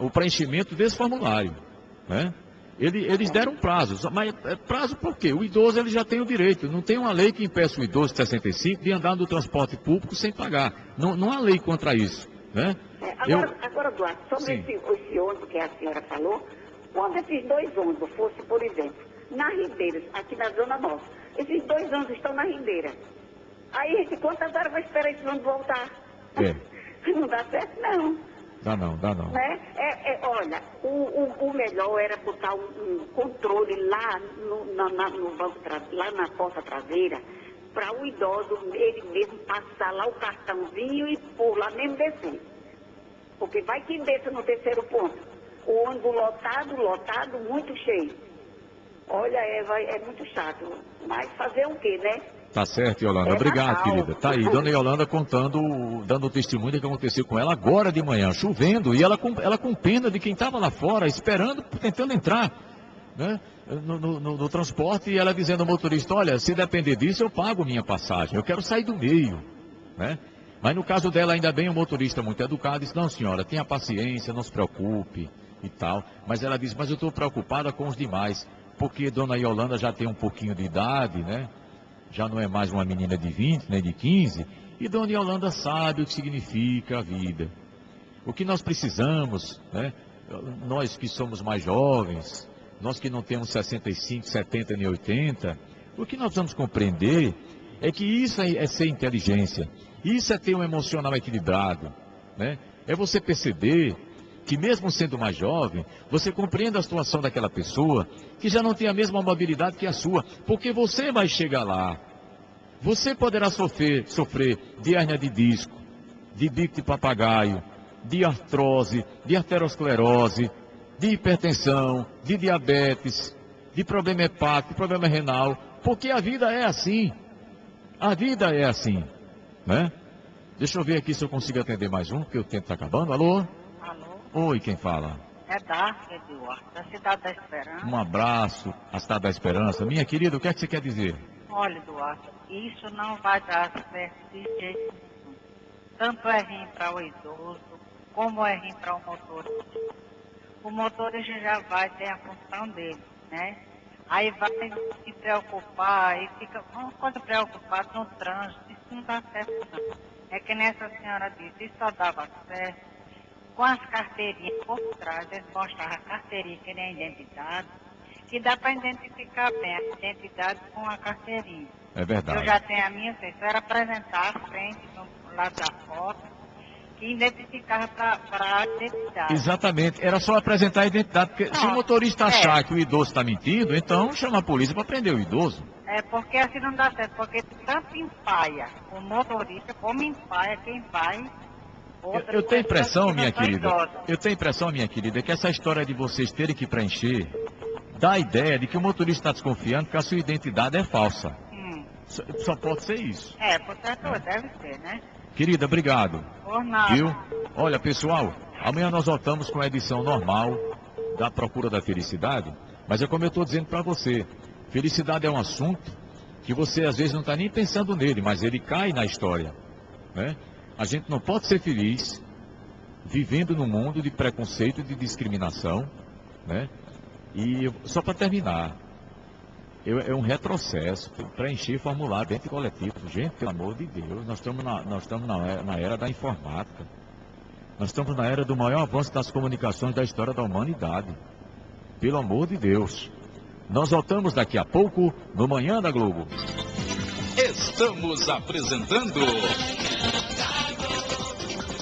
o preenchimento desse formulário, né? Eles deram prazo, mas prazo por quê? O idoso ele já tem o direito, não tem uma lei que impeça o idoso de 65 de andar no transporte público sem pagar, não há lei contra isso, né? Agora, Duarte, sobre esse ônibus que a senhora falou, quando esses 2 ônibus fossem, por exemplo, na Ribeira, aqui na Zona Norte, esses 2 ônibus estão na Ribeira, aí quantas horas vai esperar esse ônibus voltar? Não dá certo, não. Dá não. Né? Olha, o melhor era botar um controle lá no banco, lá na porta traseira, para o idoso, ele mesmo passar lá o cartãozinho e por lá mesmo descer. Porque vai que desça no 3º ponto. O ônibus lotado, muito cheio. Olha, é muito chato. Mas fazer o quê, né? Tá certo, Yolanda. Obrigado, querida. Tá aí, dona Yolanda dando testemunho do que aconteceu com ela agora de manhã, chovendo, e ela com pena de quem estava lá fora, esperando, tentando entrar, né, no transporte, e ela dizendo ao motorista, olha, se depender disso, eu pago minha passagem, eu quero sair do meio, né? Mas no caso dela, ainda bem, o motorista muito educado, disse, não, senhora, tenha paciência, não se preocupe e tal. Mas ela disse, mas eu estou preocupada com os demais, porque dona Yolanda já tem um pouquinho de idade, né? Já não é mais uma menina de 20, nem de 15, e dona Yolanda sabe o que significa a vida. O que nós precisamos, né? Nós que somos mais jovens, nós que não temos 65, 70 nem 80, o que nós vamos compreender é que isso é ser inteligência, isso é ter um emocional equilibrado, né? É você perceber que mesmo sendo mais jovem, você compreenda a situação daquela pessoa que já não tem a mesma mobilidade que a sua, porque você vai chegar lá. Você poderá sofrer de hérnia de disco, de bico de papagaio, de artrose, de arteriosclerose, de hipertensão, de diabetes, de problema hepático, de problema renal, porque a vida é assim. A vida é assim, né? Deixa eu ver aqui se eu consigo atender mais um, porque o tempo está acabando. Alô? Alô? Oi, quem fala? É Darcy, Eduardo, da Cidade da Esperança. Um abraço, a Cidade da Esperança. Minha querida, o que é que você quer dizer? Olha, Eduardo, isso não vai dar certo de jeito nenhum. Tanto é ruim para o idoso, como é ruim para o motorista. O motorista já vai ter a função dele, né? Aí vai se preocupar e fica uma coisa preocupada no trânsito. Isso não dá certo, não. É que nessa senhora disse, isso só dava certo com as carteirinhas por trás. Eles mostravam a carteirinha que nem a identidade, que dá para identificar bem a identidade com a carteirinha. É verdade. Eu já tenho a minha, só era apresentar a frente do lado da foto, que identificava para a identidade. Exatamente, era só apresentar a identidade, porque se o motorista achar que o idoso está mentindo, então chama a polícia para prender o idoso. É, porque assim não dá certo, porque tanto empaia o motorista, como empaia quem vai. Eu tenho impressão, minha querida, que essa história de vocês terem que preencher dá a ideia de que o motorista está desconfiando que a sua identidade é falsa. Só pode ser isso. É, portanto, deve ser, né? Querida, obrigado. Por nada. Viu? Olha, pessoal, amanhã nós voltamos com a edição normal da Procura da Felicidade, mas é como eu estou dizendo para você, felicidade é um assunto que você às vezes não está nem pensando nele, mas ele cai na história, né? A gente não pode ser feliz vivendo num mundo de preconceito e de discriminação, né? E só para terminar, é um retrocesso preencher formulário dentro de coletivo. Gente, pelo amor de Deus, nós estamos na era da informática. Nós estamos na era do maior avanço das comunicações da história da humanidade. Pelo amor de Deus. Nós voltamos daqui a pouco no Manhã da Globo. Estamos apresentando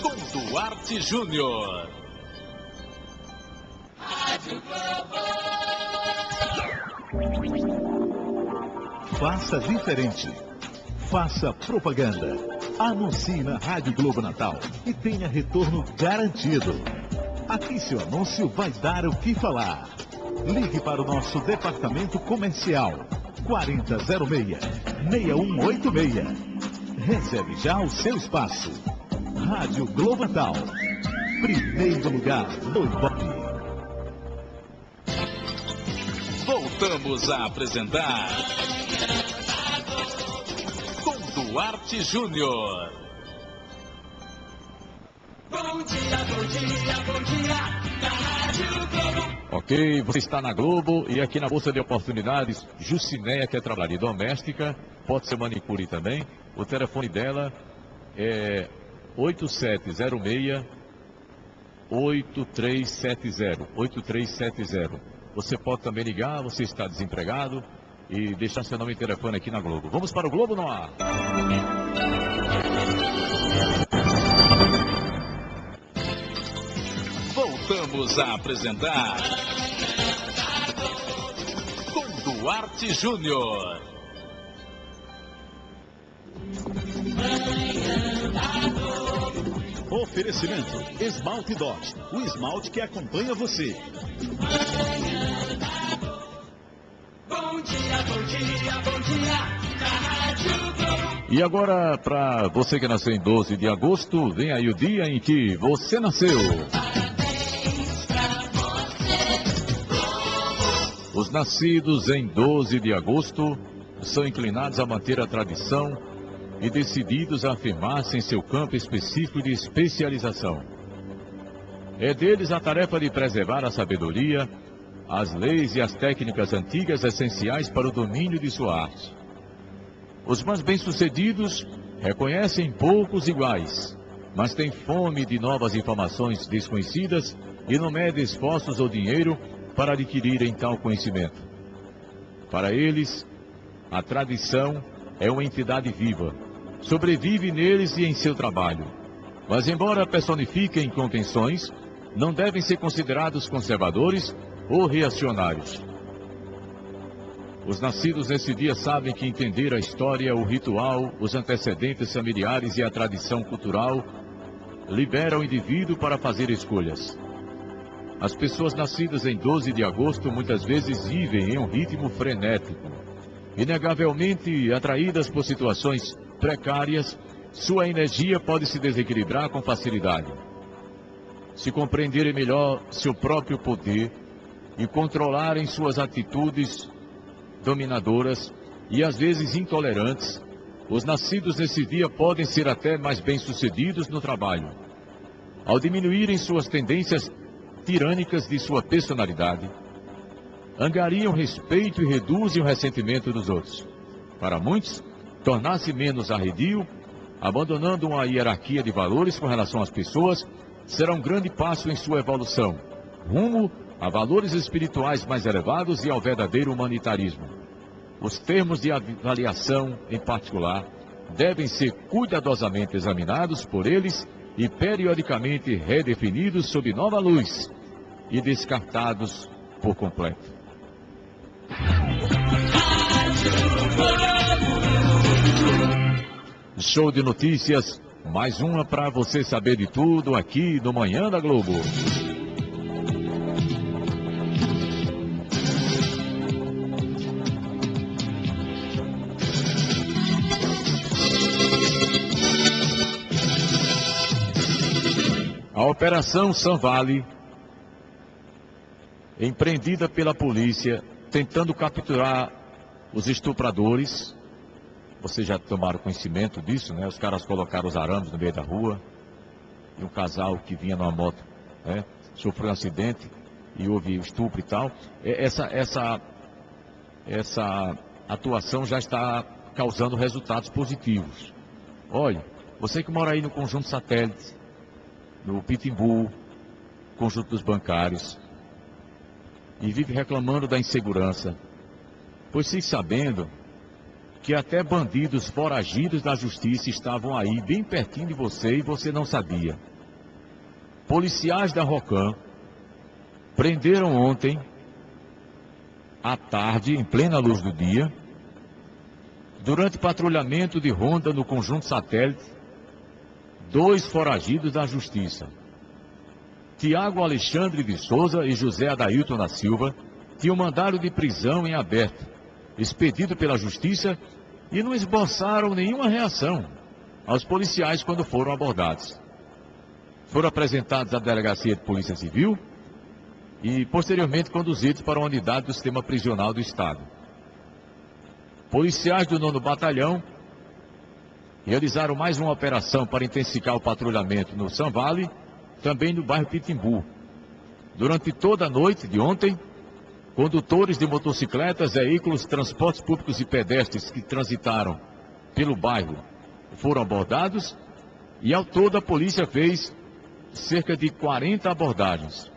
com Duarte Júnior. Rádio Globo. Faça diferente. Faça propaganda. Anuncie na Rádio Globo Natal e tenha retorno garantido. Aqui seu anúncio vai dar o que falar. Ligue para o nosso departamento comercial 4006-6186. Reserve já o seu espaço. Rádio Globo Natal. Primeiro lugar no Ibope. Voltamos a apresentar com Duarte Júnior. Bom dia, bom dia, bom dia, da Rádio Globo. Ok, você está na Globo e aqui na Bolsa de Oportunidades, Jucinéia quer trabalhar de doméstica, pode ser manicure também. O telefone dela é 8706-8370. Você pode também ligar, você está desempregado e deixar seu nome e telefone aqui na Globo. Vamos para o Globo no ar. Voltamos a apresentar com Duarte Júnior. Oferecimento Esmalte Dot, o esmalte que acompanha você. Bom dia, bom dia, bom dia, da Rádio Globo. E agora, para você que nasceu em 12 de agosto, vem aí o dia em que você nasceu. Os nascidos em 12 de agosto são inclinados a manter a tradição e decididos a afirmar-se em seu campo específico de especialização. É deles a tarefa de preservar a sabedoria, as leis e as técnicas antigas essenciais para o domínio de sua arte. Os mais bem-sucedidos reconhecem poucos iguais, mas têm fome de novas informações desconhecidas e não medem esforços ou dinheiro para adquirirem tal conhecimento. Para eles, a tradição é uma entidade viva, sobrevive neles e em seu trabalho. Mas embora personifiquem convenções, não devem ser considerados conservadores ou reacionários. Os nascidos nesse dia sabem que entender a história, o ritual, os antecedentes familiares e a tradição cultural libera o indivíduo para fazer escolhas. As pessoas nascidas em 12 de agosto muitas vezes vivem em um ritmo frenético. Inegavelmente atraídas por situações precárias, sua energia pode se desequilibrar com facilidade. Se compreenderem melhor seu próprio poder e controlarem suas atitudes dominadoras e às vezes intolerantes, os nascidos nesse dia podem ser até mais bem-sucedidos no trabalho. Ao diminuírem suas tendências tirânicas de sua personalidade, angariam respeito e reduzem o ressentimento dos outros. Para muitos, tornar-se menos arredio, abandonando uma hierarquia de valores com relação às pessoas, será um grande passo em sua evolução, rumo a valores espirituais mais elevados e ao verdadeiro humanitarismo. Os termos de avaliação, em particular, devem ser cuidadosamente examinados por eles e periodicamente redefinidos sob nova luz e descartados por completo. Show de notícias, mais uma para você saber de tudo aqui no Manhã da Globo. A Operação Sanvale, empreendida pela polícia, tentando capturar os estupradores. Vocês já tomaram conhecimento disso, né? Os caras colocaram os arames no meio da rua e um casal que vinha numa moto, né, sofreu um acidente e houve estupro e tal. Essa atuação já está causando resultados positivos. Olha, você que mora aí no Conjunto Satélite, no Pitimbu, Conjunto dos Bancários, e vive reclamando da insegurança, pois fique sabendo que até bandidos foragidos da justiça estavam aí, bem pertinho de você, e você não sabia. Policiais da Rocan prenderam ontem, à tarde, em plena luz do dia, durante patrulhamento de ronda no Conjunto Satélite, 2 foragidos da justiça. Tiago Alexandre de Souza e José Adailton da Silva tinham mandado de prisão em aberto, expedido pela justiça, e não esboçaram nenhuma reação aos policiais quando foram abordados. Foram apresentados à Delegacia de Polícia Civil e posteriormente conduzidos para uma unidade do sistema prisional do Estado. Policiais do 9º Batalhão realizaram mais uma operação para intensificar o patrulhamento no Sanvale, também no bairro Pitimbu. Durante toda a noite de ontem, condutores de motocicletas, veículos, transportes públicos e pedestres que transitaram pelo bairro foram abordados e ao todo a polícia fez cerca de 40 abordagens.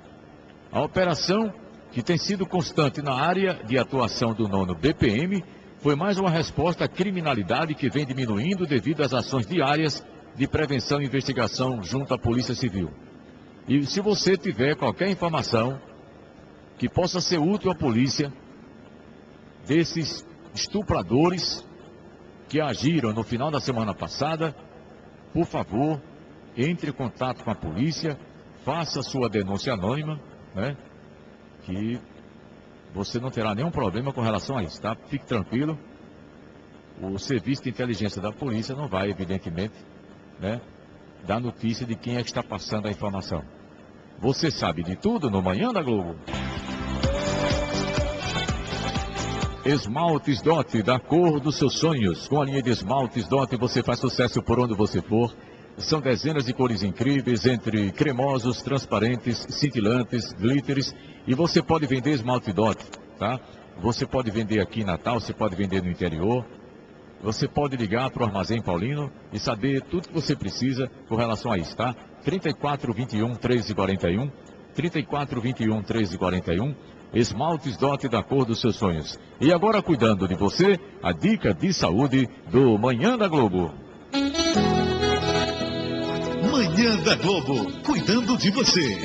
A operação, que tem sido constante na área de atuação do 9º BPM, foi mais uma resposta à criminalidade que vem diminuindo devido às ações diárias de prevenção e investigação junto à Polícia Civil. E se você tiver qualquer informação que possa ser útil à polícia, desses estupradores que agiram no final da semana passada, por favor, entre em contato com a polícia, faça sua denúncia anônima, né, que você não terá nenhum problema com relação a isso, tá? Fique tranquilo. O serviço de inteligência da polícia não vai, evidentemente, né, dar notícia de quem é que está passando a informação. Você sabe de tudo no Manhã da Globo. Esmaltes Dot, da cor dos seus sonhos. Com a linha de esmaltes Dot você faz sucesso por onde você for. São dezenas de cores incríveis, entre cremosos, transparentes, cintilantes, glitters. E você pode vender esmalte Dot, tá? Você pode vender aqui em Natal, você pode vender no interior. Você pode ligar para o Armazém Paulino e saber tudo que você precisa com relação a isso, tá? 3421 1341, 3421 1341. Esmaltes Dot da cor dos seus sonhos. E agora, cuidando de você, a dica de saúde do Manhã da Globo. Manhã da Globo, cuidando de você.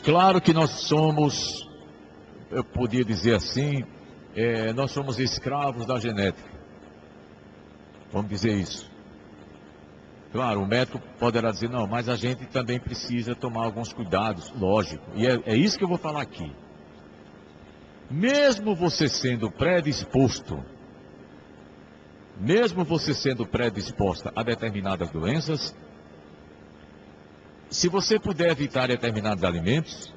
Claro que nós somos, eu podia dizer assim, nós somos escravos da genética. Vamos dizer isso. Claro, o médico poderá dizer, não, mas a gente também precisa tomar alguns cuidados, lógico. E é isso que eu vou falar aqui. Mesmo você sendo predisposto, mesmo você sendo predisposta a determinadas doenças, se você puder evitar determinados alimentos,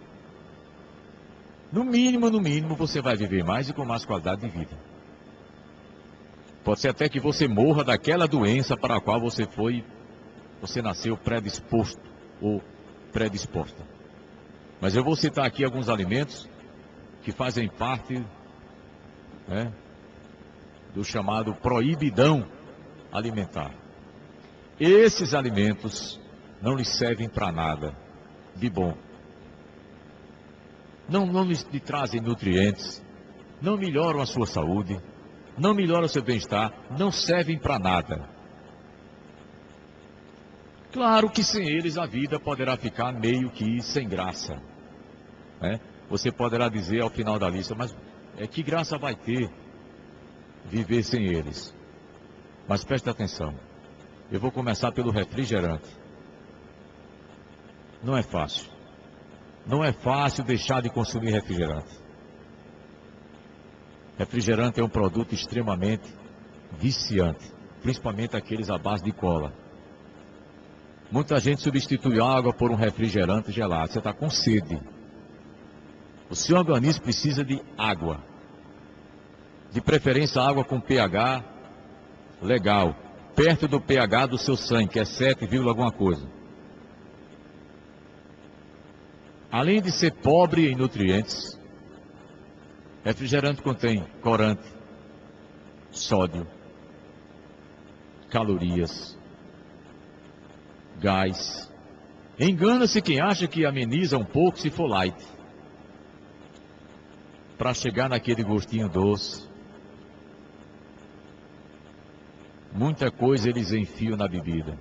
no mínimo, você vai viver mais e com mais qualidade de vida. Pode ser até que você morra daquela doença para a qual você nasceu predisposto ou predisposta. Mas eu vou citar aqui alguns alimentos que fazem parte, né, do chamado proibidão alimentar. Esses alimentos não lhes servem para nada de bom. Não lhes trazem nutrientes, não melhoram a sua saúde, não melhoram o seu bem-estar, não servem para nada. Claro que sem eles a vida poderá ficar meio que sem graça, né? Você poderá dizer ao final da lista, mas que graça vai ter viver sem eles? Mas preste atenção, eu vou começar pelo refrigerante. Não é fácil. Não é fácil deixar de consumir refrigerante. Refrigerante é um produto extremamente viciante, principalmente aqueles à base de cola. Muita gente substitui água por um refrigerante gelado. Você está com sede. O seu organismo precisa de água. De preferência água com pH legal, perto do pH do seu sangue, que é 7, alguma coisa. Além de ser pobre em nutrientes, refrigerante contém corante, sódio, calorias, gás. Engana-se quem acha que ameniza um pouco se for light, para chegar naquele gostinho doce. Muita coisa eles enfiam na bebida,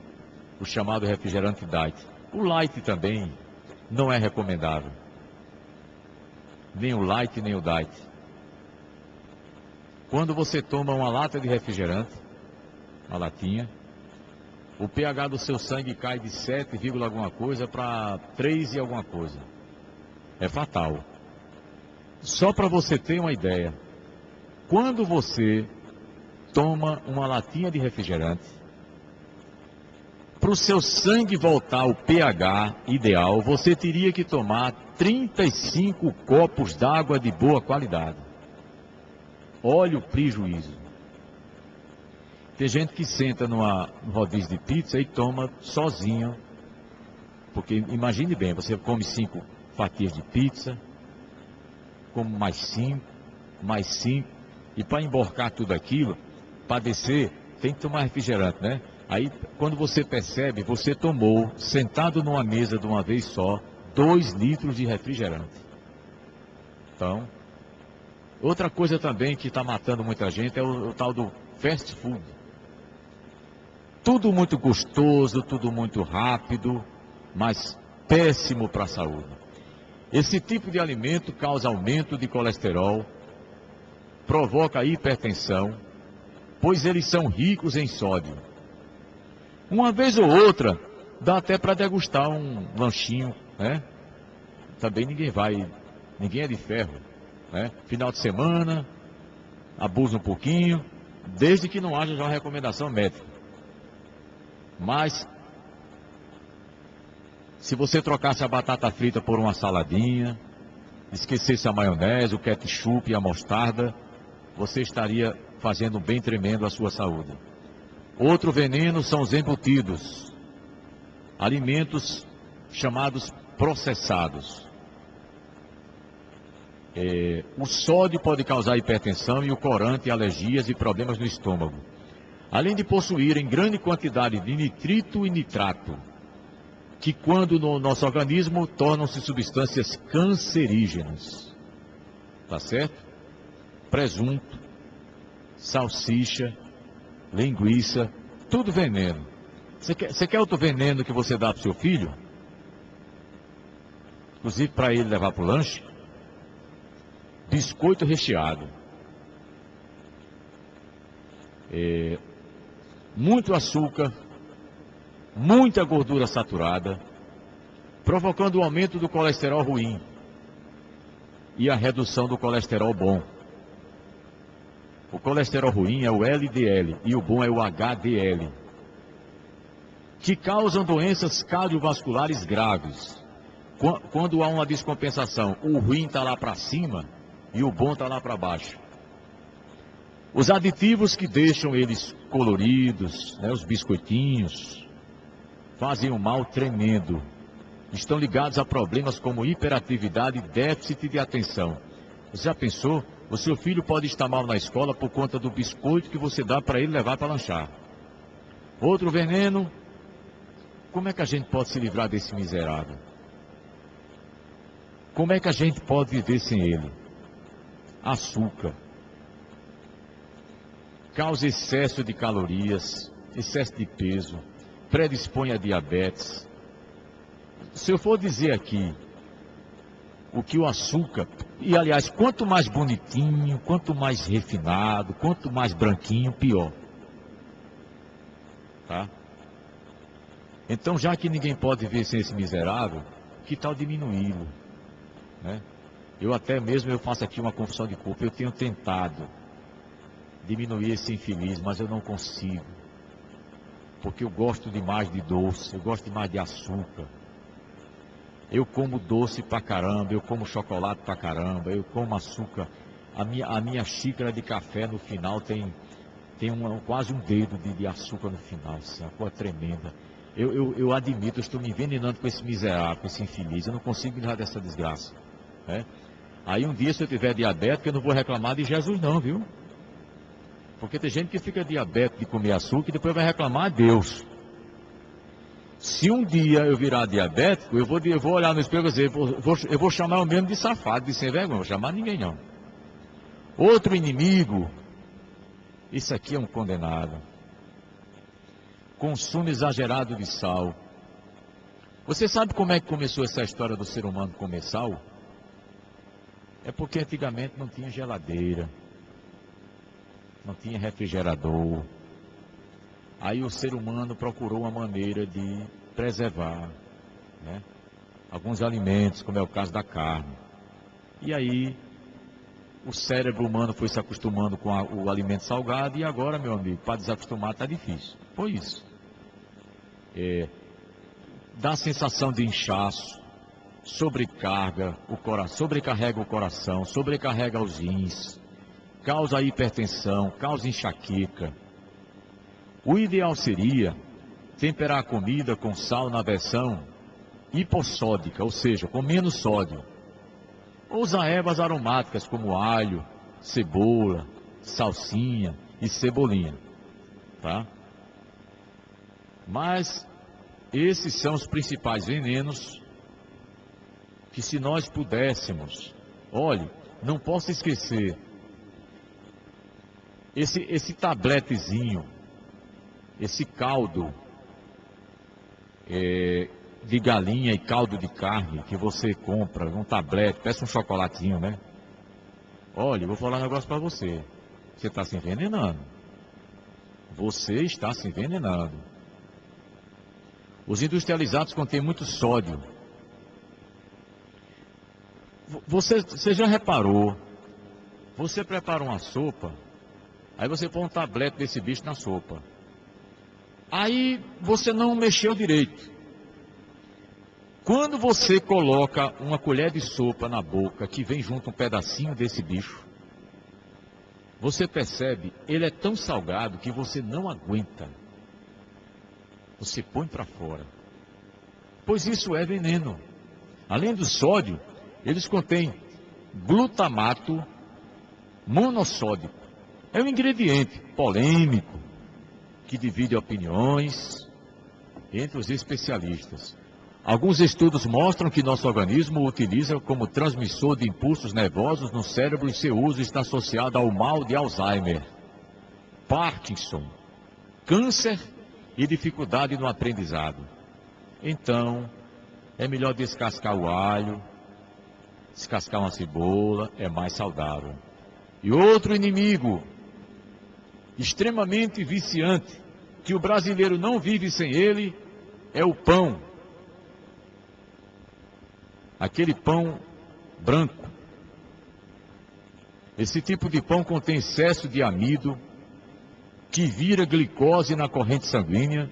o chamado refrigerante diet. O light também não é recomendável, nem o light nem o diet. Quando você toma uma lata de refrigerante, uma latinha, o pH do seu sangue cai de 7, alguma coisa para 3 e alguma coisa. É fatal. Só para você ter uma ideia, quando você toma uma latinha de refrigerante, para o seu sangue voltar ao pH ideal, você teria que tomar 35 copos d'água de boa qualidade. Olha o prejuízo. Tem gente que senta no rodízio de pizza e toma sozinho. Porque imagine bem, você come 5 fatias de pizza, come mais 5, e para emborcar tudo aquilo, para descer, tem que tomar refrigerante, né? Aí, quando você percebe, você tomou, sentado numa mesa de uma vez só, 2 litros de refrigerante. Então, outra coisa também que está matando muita gente é o tal do fast food. Tudo muito gostoso, tudo muito rápido, mas péssimo para a saúde. Esse tipo de alimento causa aumento de colesterol, provoca hipertensão, pois eles são ricos em sódio. Uma vez ou outra, dá até para degustar um lanchinho, né? Também ninguém é de ferro, né? Final de semana, abusa um pouquinho, desde que não haja já uma recomendação médica. Mas, se você trocasse a batata frita por uma saladinha, esquecesse a maionese, o ketchup e a mostarda, você estaria fazendo um bem tremendo à sua saúde. Outro veneno são os embutidos, alimentos chamados processados. O sódio pode causar hipertensão e o corante alergias e problemas no estômago. Além de possuírem grande quantidade de nitrito e nitrato, que quando no nosso organismo tornam-se substâncias cancerígenas. Tá certo? Presunto, salsicha, linguiça, tudo veneno. Você quer outro veneno que você dá para o seu filho? Inclusive para ele levar para o lanche? Biscoito recheado. Muito açúcar, muita gordura saturada, provocando o aumento do colesterol ruim e a redução do colesterol bom. O colesterol ruim é o LDL e o bom é o HDL, que causam doenças cardiovasculares graves. Quando há uma descompensação, o ruim está lá para cima e o bom está lá para baixo. Os aditivos que deixam eles coloridos, né, os biscoitinhos, fazem um mal tremendo. Estão ligados a problemas como hiperatividade e déficit de atenção. Você já pensou? O seu filho pode estar mal na escola por conta do biscoito que você dá para ele levar para lanchar. Outro veneno. Como é que a gente pode se livrar desse miserável? Como é que a gente pode viver sem ele? Açúcar. Causa excesso de calorias, excesso de peso, predispõe a diabetes. Se eu for dizer aqui o que o açúcar, e aliás, quanto mais bonitinho, quanto mais refinado, quanto mais branquinho, pior. Tá? Então, já que ninguém pode viver sem esse miserável, que tal diminuí-lo? Né? Eu faço aqui uma confissão de culpa, eu tenho tentado diminuir esse infeliz, mas eu não consigo. Porque eu gosto demais de doce, eu gosto demais de açúcar. Eu como doce pra caramba, eu como chocolate pra caramba, eu como açúcar. A minha xícara de café no final tem quase um dedo de açúcar no final, assim, uma coisa tremenda. Eu admito, eu estou me envenenando com esse miserável, com esse infeliz, eu não consigo me livrar dessa desgraça. Né? Aí um dia, se eu tiver diabetes, eu não vou reclamar de Jesus não, viu? Porque tem gente que fica diabético de comer açúcar e depois vai reclamar a Deus. Se um dia eu virar diabético, eu vou olhar no espelho e dizer, eu vou chamar o mesmo de safado, de sem vergonha, não vou chamar ninguém não. Outro inimigo, isso aqui é um condenado. Consumo exagerado de sal. Você sabe como é que começou essa história do ser humano comer sal? É porque antigamente não tinha geladeira, não tinha refrigerador. Aí o ser humano procurou uma maneira de preservar, né, alguns alimentos, como é o caso da carne. E aí o cérebro humano foi se acostumando com o alimento salgado e agora, meu amigo, para desacostumar está difícil. Foi isso. Dá sensação de inchaço, sobrecarga o coração, sobrecarrega o coração, sobrecarrega os rins, causa hipertensão, causa enxaqueca. O ideal seria temperar a comida com sal na versão hipossódica, ou seja, com menos sódio. Ou usar ervas aromáticas como alho, cebola, salsinha e cebolinha. Tá? Mas esses são os principais venenos que, se nós pudéssemos, olhe, não posso esquecer, esse tabletezinho, esse caldo de galinha e caldo de carne que você compra, um tablete, peça um chocolatinho, né? Olha, eu vou falar um negócio para você. Você está se envenenando. Você está se envenenando. Os industrializados contêm muito sódio. Você já reparou? Você prepara uma sopa, aí você põe um tablete desse bicho na sopa. Aí você não mexeu direito. Quando você coloca uma colher de sopa na boca, que vem junto um pedacinho desse bicho, você percebe, ele é tão salgado que você não aguenta. Você põe para fora. Pois isso é veneno. Além do sódio, eles contêm glutamato monossódico. É um ingrediente polêmico que divide opiniões entre os especialistas. Alguns estudos mostram que nosso organismo utiliza como transmissor de impulsos nervosos no cérebro e seu uso está associado ao mal de Alzheimer, Parkinson, câncer e dificuldade no aprendizado. Então, é melhor descascar o alho, descascar uma cebola, é mais saudável. E outro inimigo extremamente viciante, que o brasileiro não vive sem ele, é o pão. Aquele pão branco. Esse tipo de pão contém excesso de amido, que vira glicose na corrente sanguínea,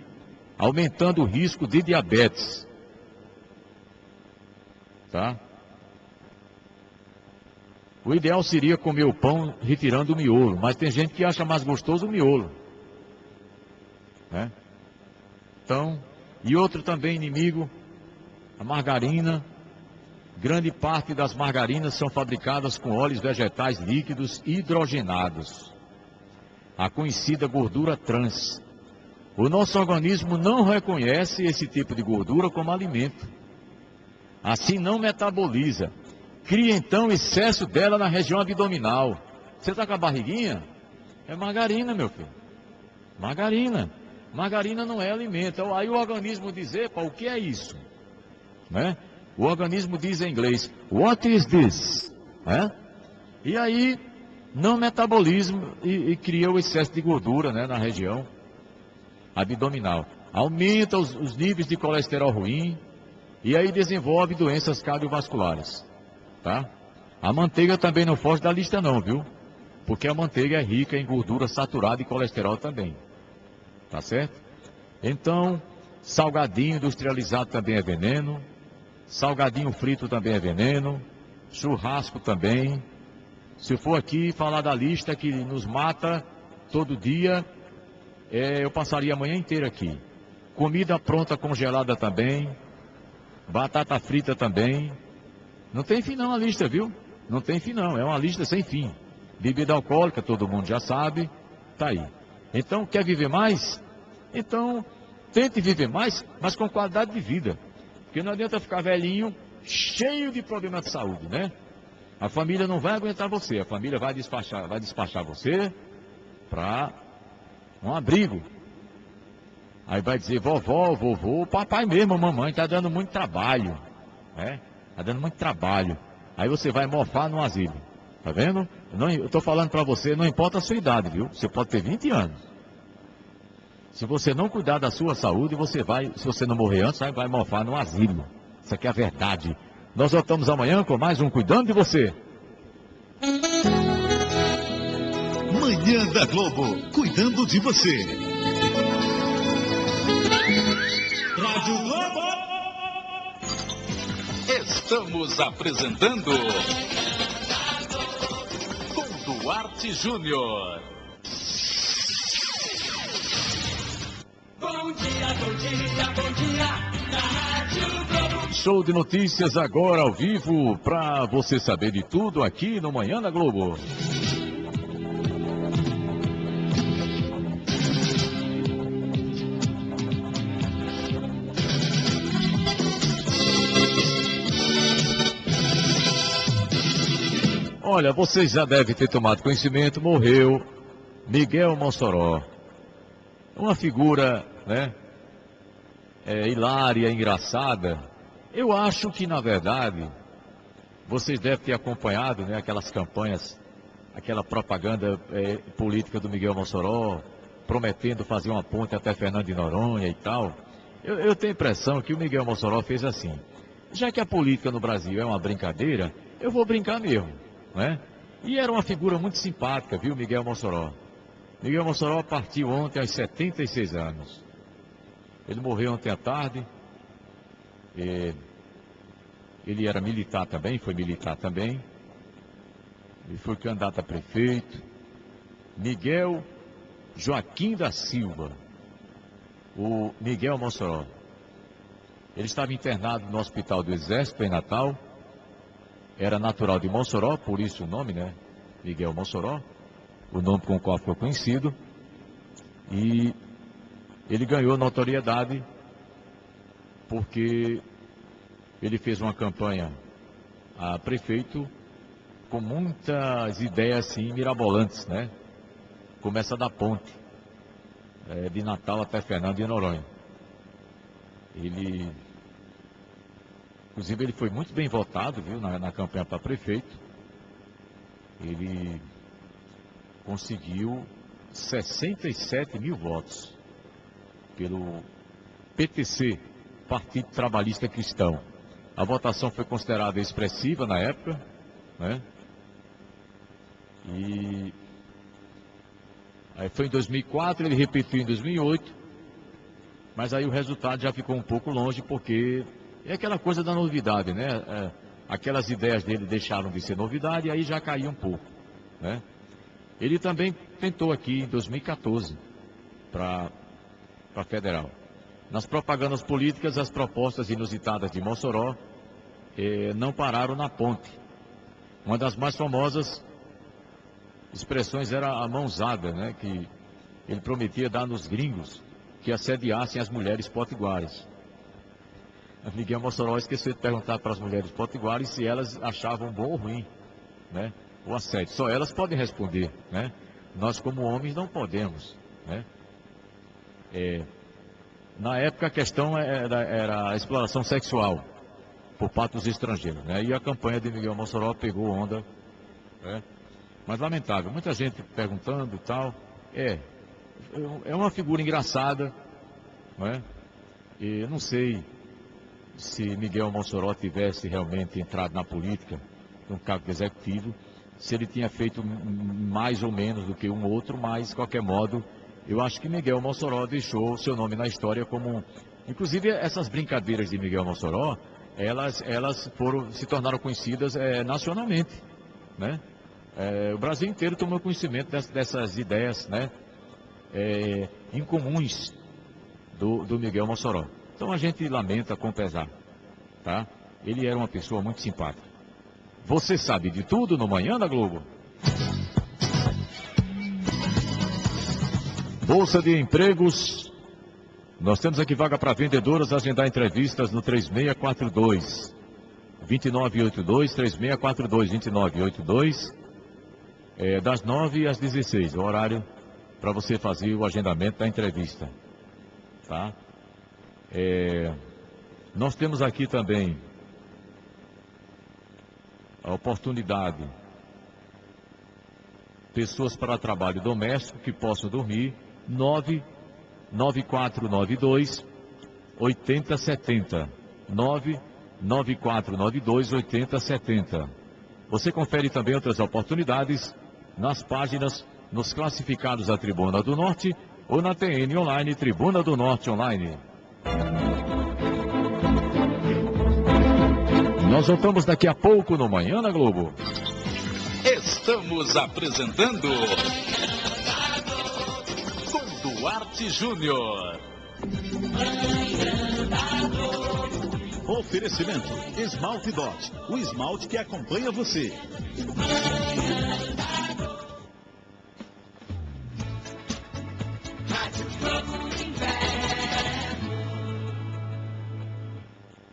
aumentando o risco de diabetes. Tá? O ideal seria comer o pão retirando o miolo, mas tem gente que acha mais gostoso o miolo. Né? Então, e outro também inimigo, a margarina. Grande parte das margarinas são fabricadas com óleos vegetais líquidos hidrogenados, a conhecida gordura trans. O nosso organismo não reconhece esse tipo de gordura como alimento. Assim não metaboliza. Cria então excesso dela na região abdominal. Você está com a barriguinha? É margarina, meu filho. Margarina. Margarina não é alimento. Aí o organismo diz, epa, o que é isso? Né? O organismo diz em inglês, what is this? E aí, não metaboliza e cria o excesso de gordura, né, na região abdominal. Aumenta os níveis de colesterol ruim e aí desenvolve doenças cardiovasculares. Tá? A manteiga também não foge da lista não, viu? Porque a manteiga é rica em gordura saturada e colesterol também. Tá certo? Então, salgadinho industrializado também é veneno. Salgadinho frito também é veneno, churrasco também. Se eu for aqui falar da lista que nos mata todo dia, eu passaria a manhã inteira aqui. Comida pronta congelada também, batata frita também. Não tem fim não a lista, viu? Não tem fim não, é uma lista sem fim. Bebida alcoólica, todo mundo já sabe, tá aí. Então, quer viver mais? Então, tente viver mais, mas com qualidade de vida. Porque não adianta ficar velhinho, cheio de problemas de saúde, né? A família não vai aguentar você, a família vai despachar você para um abrigo. Aí vai dizer, vovó, vovô, papai mesmo, mamãe, está dando muito trabalho, né? Está dando muito trabalho. Aí você vai mofar no asilo, tá vendo? Eu estou falando para você, não importa a sua idade, viu? Você pode ter 20 anos. Se você não cuidar da sua saúde, se você não morrer antes, vai mofar no asilo. Isso aqui é a verdade. Nós voltamos amanhã com mais um Cuidando de Você. Manhã da Globo, cuidando de você. Rádio Globo. Estamos apresentando com Duarte Júnior. Bom dia, bom dia, bom dia, na Rádio Globo. Show de notícias agora ao vivo, para você saber de tudo aqui no Manhã da Globo. Olha, vocês já devem ter tomado conhecimento, morreu Miguel Mossoró. Uma figura, né, hilária, engraçada. Eu acho que, na verdade, vocês devem ter acompanhado, né, aquelas campanhas, aquela propaganda política do Miguel Mossoró, prometendo fazer uma ponte até Fernando de Noronha e tal. Eu tenho a impressão que o Miguel Mossoró fez assim. Já que a política no Brasil é uma brincadeira, eu vou brincar mesmo, né? E era uma figura muito simpática, viu, Miguel Mossoró? Miguel Mossoró partiu ontem aos 76 anos. Ele morreu ontem à tarde. Ele era militar também, foi militar também. Ele foi candidato a prefeito. Miguel Joaquim da Silva. O Miguel Mossoró. Ele estava internado no Hospital do Exército em Natal. Era natural de Mossoró, por isso o nome, né? Miguel Mossoró. O nome com o qual ficou conhecido, e ele ganhou notoriedade porque ele fez uma campanha a prefeito com muitas ideias assim mirabolantes, né? Começa da ponte, de Natal até Fernando de Noronha. Inclusive ele foi muito bem votado, viu, na campanha para prefeito. Ele conseguiu 67 mil votos pelo PTC, Partido Trabalhista Cristão. A votação foi considerada expressiva na época, né? E aí foi em 2004, ele repetiu em 2008, mas aí o resultado já ficou um pouco longe, porque é aquela coisa da novidade, né? Aquelas ideias dele deixaram de ser novidade e aí já caiu um pouco, né? Ele também tentou aqui em 2014 para federal. Nas propagandas políticas, as propostas inusitadas de Mossoró não pararam na ponte. Uma das mais famosas expressões era a mãozada, né? Que ele prometia dar nos gringos que assediassem as mulheres potiguares. Miguel Mossoró esqueceu de perguntar para as mulheres potiguares se elas achavam bom ou ruim, né, o assédio. Só elas podem responder, né? Nós como homens não podemos, né? Na época a questão era a exploração sexual por parte dos estrangeiros, né? E a campanha de Miguel Mossoró pegou onda, né? Mas lamentável, muita gente perguntando e tal. É uma figura engraçada, não é? E eu não sei se Miguel Mossoró tivesse realmente entrado na política, no cargo de executivo, se ele tinha feito mais ou menos do que um outro, mas, de qualquer modo, eu acho que Miguel Mossoró deixou seu nome na história como... Inclusive, essas brincadeiras de Miguel Mossoró, elas se tornaram conhecidas nacionalmente, né? O Brasil inteiro tomou conhecimento dessas ideias, né? Incomuns do Miguel Mossoró. Então a gente lamenta com pesar, tá? Ele era uma pessoa muito simpática. Você sabe de tudo no Manhã da Globo? Bolsa de Empregos. Nós temos aqui vaga para vendedoras. Agendar entrevistas no 3642 2982, 3642 2982, das 9 às 16, o horário para você fazer o agendamento da entrevista, tá? Nós temos aqui também a oportunidade, pessoas para trabalho doméstico que possam dormir, 99492 8070, 99492 8070. Você confere também outras oportunidades nas páginas, nos classificados da Tribuna do Norte ou na TN Online, Tribuna do Norte Online. Nós voltamos daqui a pouco no Manhã na Globo. Estamos apresentando com Duarte Júnior. Oferecimento Esmalte Dot, o esmalte que acompanha você.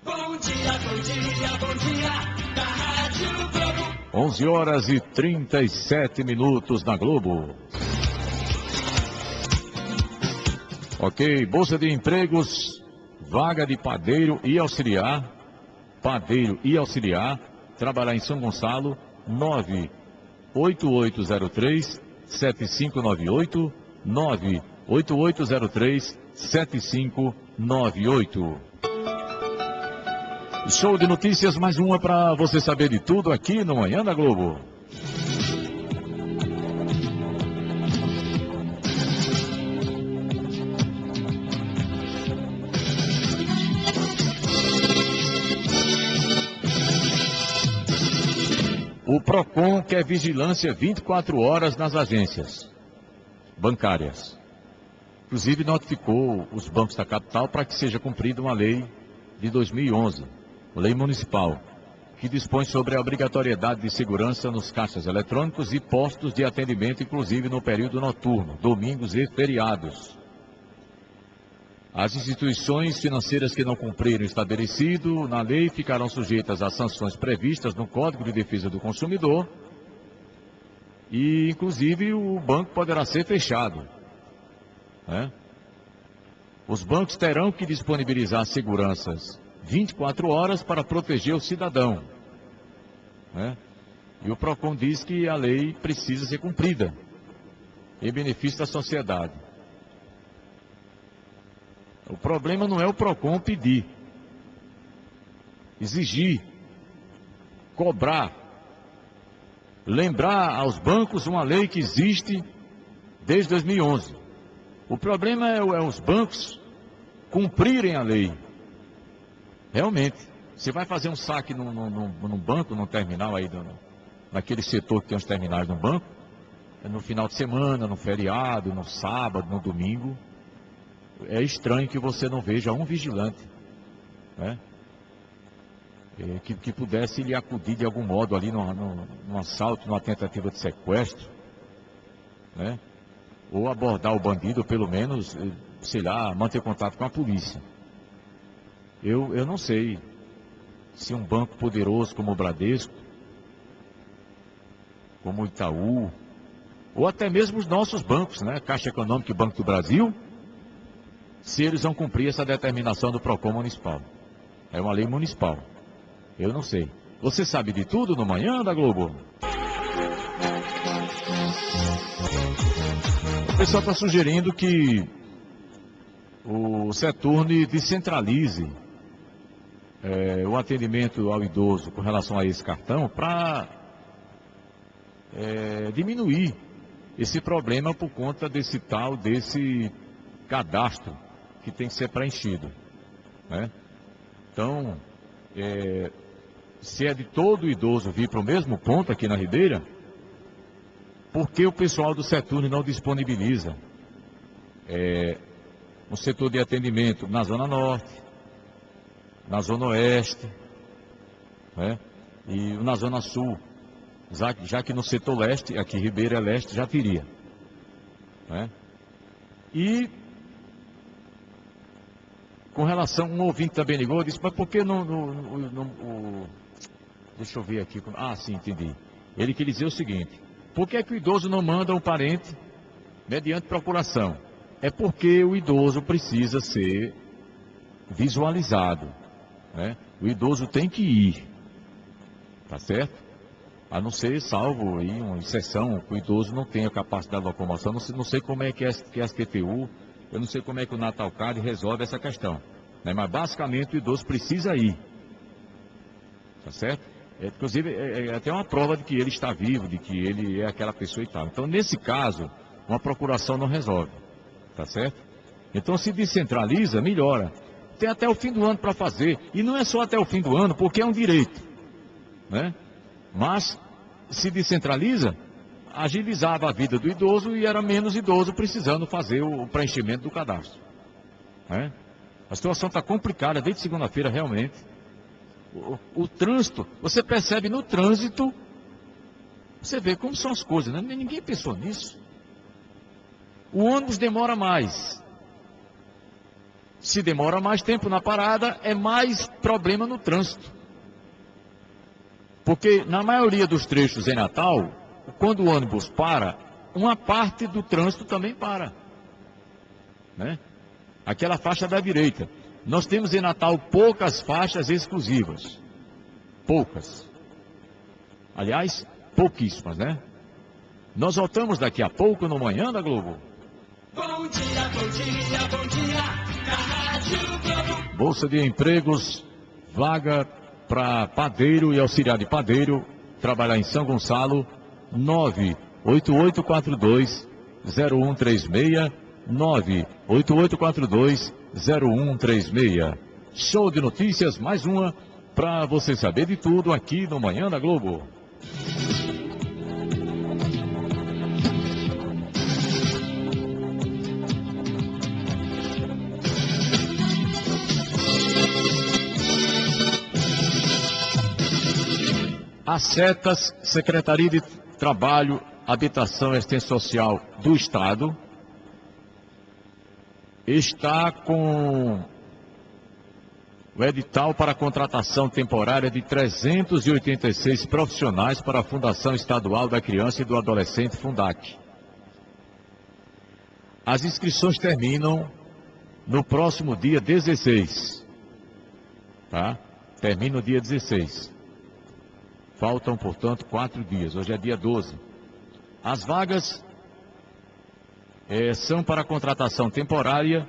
Bom dia, bom dia, bom dia, da Rádio Globo. 11 horas e 37 minutos na Globo. Ok, Bolsa de Empregos, vaga de padeiro e auxiliar, trabalhar em São Gonçalo, 98803-7598, 98803-7598. Show de notícias, mais uma para você saber de tudo aqui no Manhã da Globo. O PROCON quer vigilância 24 horas nas agências bancárias. Inclusive notificou os bancos da capital para que seja cumprida uma lei de 2011, lei municipal, que dispõe sobre a obrigatoriedade de segurança nos caixas eletrônicos e postos de atendimento, inclusive no período noturno, domingos e feriados. As instituições financeiras que não cumprirem o estabelecido na lei ficarão sujeitas às sanções previstas no Código de Defesa do Consumidor e, inclusive, o banco poderá ser fechado, né? Os bancos terão que disponibilizar seguranças 24 horas para proteger o cidadão, né? E o PROCON diz que a lei precisa ser cumprida em benefício da sociedade. O problema não é o PROCON pedir, exigir, cobrar, lembrar aos bancos uma lei que existe desde 2011. O problema é os bancos cumprirem a lei. Realmente, você vai fazer um saque num banco, num terminal aí, naquele setor que tem os terminais no banco, no final de semana, no feriado, no sábado, no domingo, é estranho que você não veja um vigilante, né, que pudesse lhe acudir de algum modo ali num assalto, numa tentativa de sequestro, né, ou abordar o bandido, ou pelo menos, sei lá, manter contato com a polícia. Eu não sei se um banco poderoso como o Bradesco, como o Itaú, ou até mesmo os nossos bancos, né, Caixa Econômica e Banco do Brasil, se eles vão cumprir essa determinação do PROCON municipal. É uma lei municipal. Eu não sei. Você sabe de tudo no Manhã da Globo? O pessoal está sugerindo que o Seturne descentralize o atendimento ao idoso com relação a esse cartão para diminuir esse problema por conta desse cadastro que tem que ser preenchido, né? Então, se é de todo idoso vir para o mesmo ponto aqui na Ribeira, por que o pessoal do Seturne não disponibiliza um setor de atendimento na Zona Norte, na Zona Oeste, né, e na Zona Sul, já que no setor leste, aqui Ribeira é leste, já teria, né? E com relação, um ouvinte também ligou, disse, mas por que deixa eu ver aqui, sim, entendi. Ele quer dizer o seguinte: por que o idoso não manda um parente mediante procuração? É porque o idoso precisa ser visualizado, né? O idoso tem que ir, tá certo? A não ser, salvo aí uma exceção, que o idoso não tenha capacidade de locomoção. Não sei como é que é a STTU, eu não sei como é que o Natalcard resolve essa questão, né? Mas basicamente o idoso precisa ir, tá certo? Inclusive é até uma prova de que ele está vivo, de que ele é aquela pessoa e tal. Então, nesse caso, uma procuração não resolve, tá certo? Então, se descentraliza, melhora. Tem até o fim do ano para fazer, e não é só até o fim do ano, porque é um direito, né? Mas, se descentraliza, agilizava a vida do idoso e era menos idoso precisando fazer o preenchimento do cadastro, né? A situação está complicada desde segunda-feira, realmente. O trânsito, você percebe no trânsito, você vê como são as coisas, né? Ninguém pensou nisso. O ônibus demora mais. Se demora mais tempo na parada, é mais problema no trânsito. Porque na maioria dos trechos em Natal, quando o ônibus para, uma parte do trânsito também para, né? Aquela faixa da direita. Nós temos em Natal poucas faixas exclusivas. Poucas. Aliás, pouquíssimas, né? Nós voltamos daqui a pouco no Manhã da Globo. Bom dia, bom dia, bom dia, na Rádio Globo. Bolsa de Empregos, vaga para padeiro e auxiliar de padeiro, trabalhar em São Gonçalo, 98842-0136, 98842-0136. Show de notícias, mais uma, para você saber de tudo aqui no Manhã da Globo. As setas, Secretaria de Trabalho, Habitação e Assistência Social do Estado está com o edital para contratação temporária de 386 profissionais para a Fundação Estadual da Criança e do Adolescente, Fundac. As inscrições terminam no próximo dia 16. Tá? Termina no dia 16. Faltam, portanto, 4 dias. Hoje é dia 12. As vagas são para contratação temporária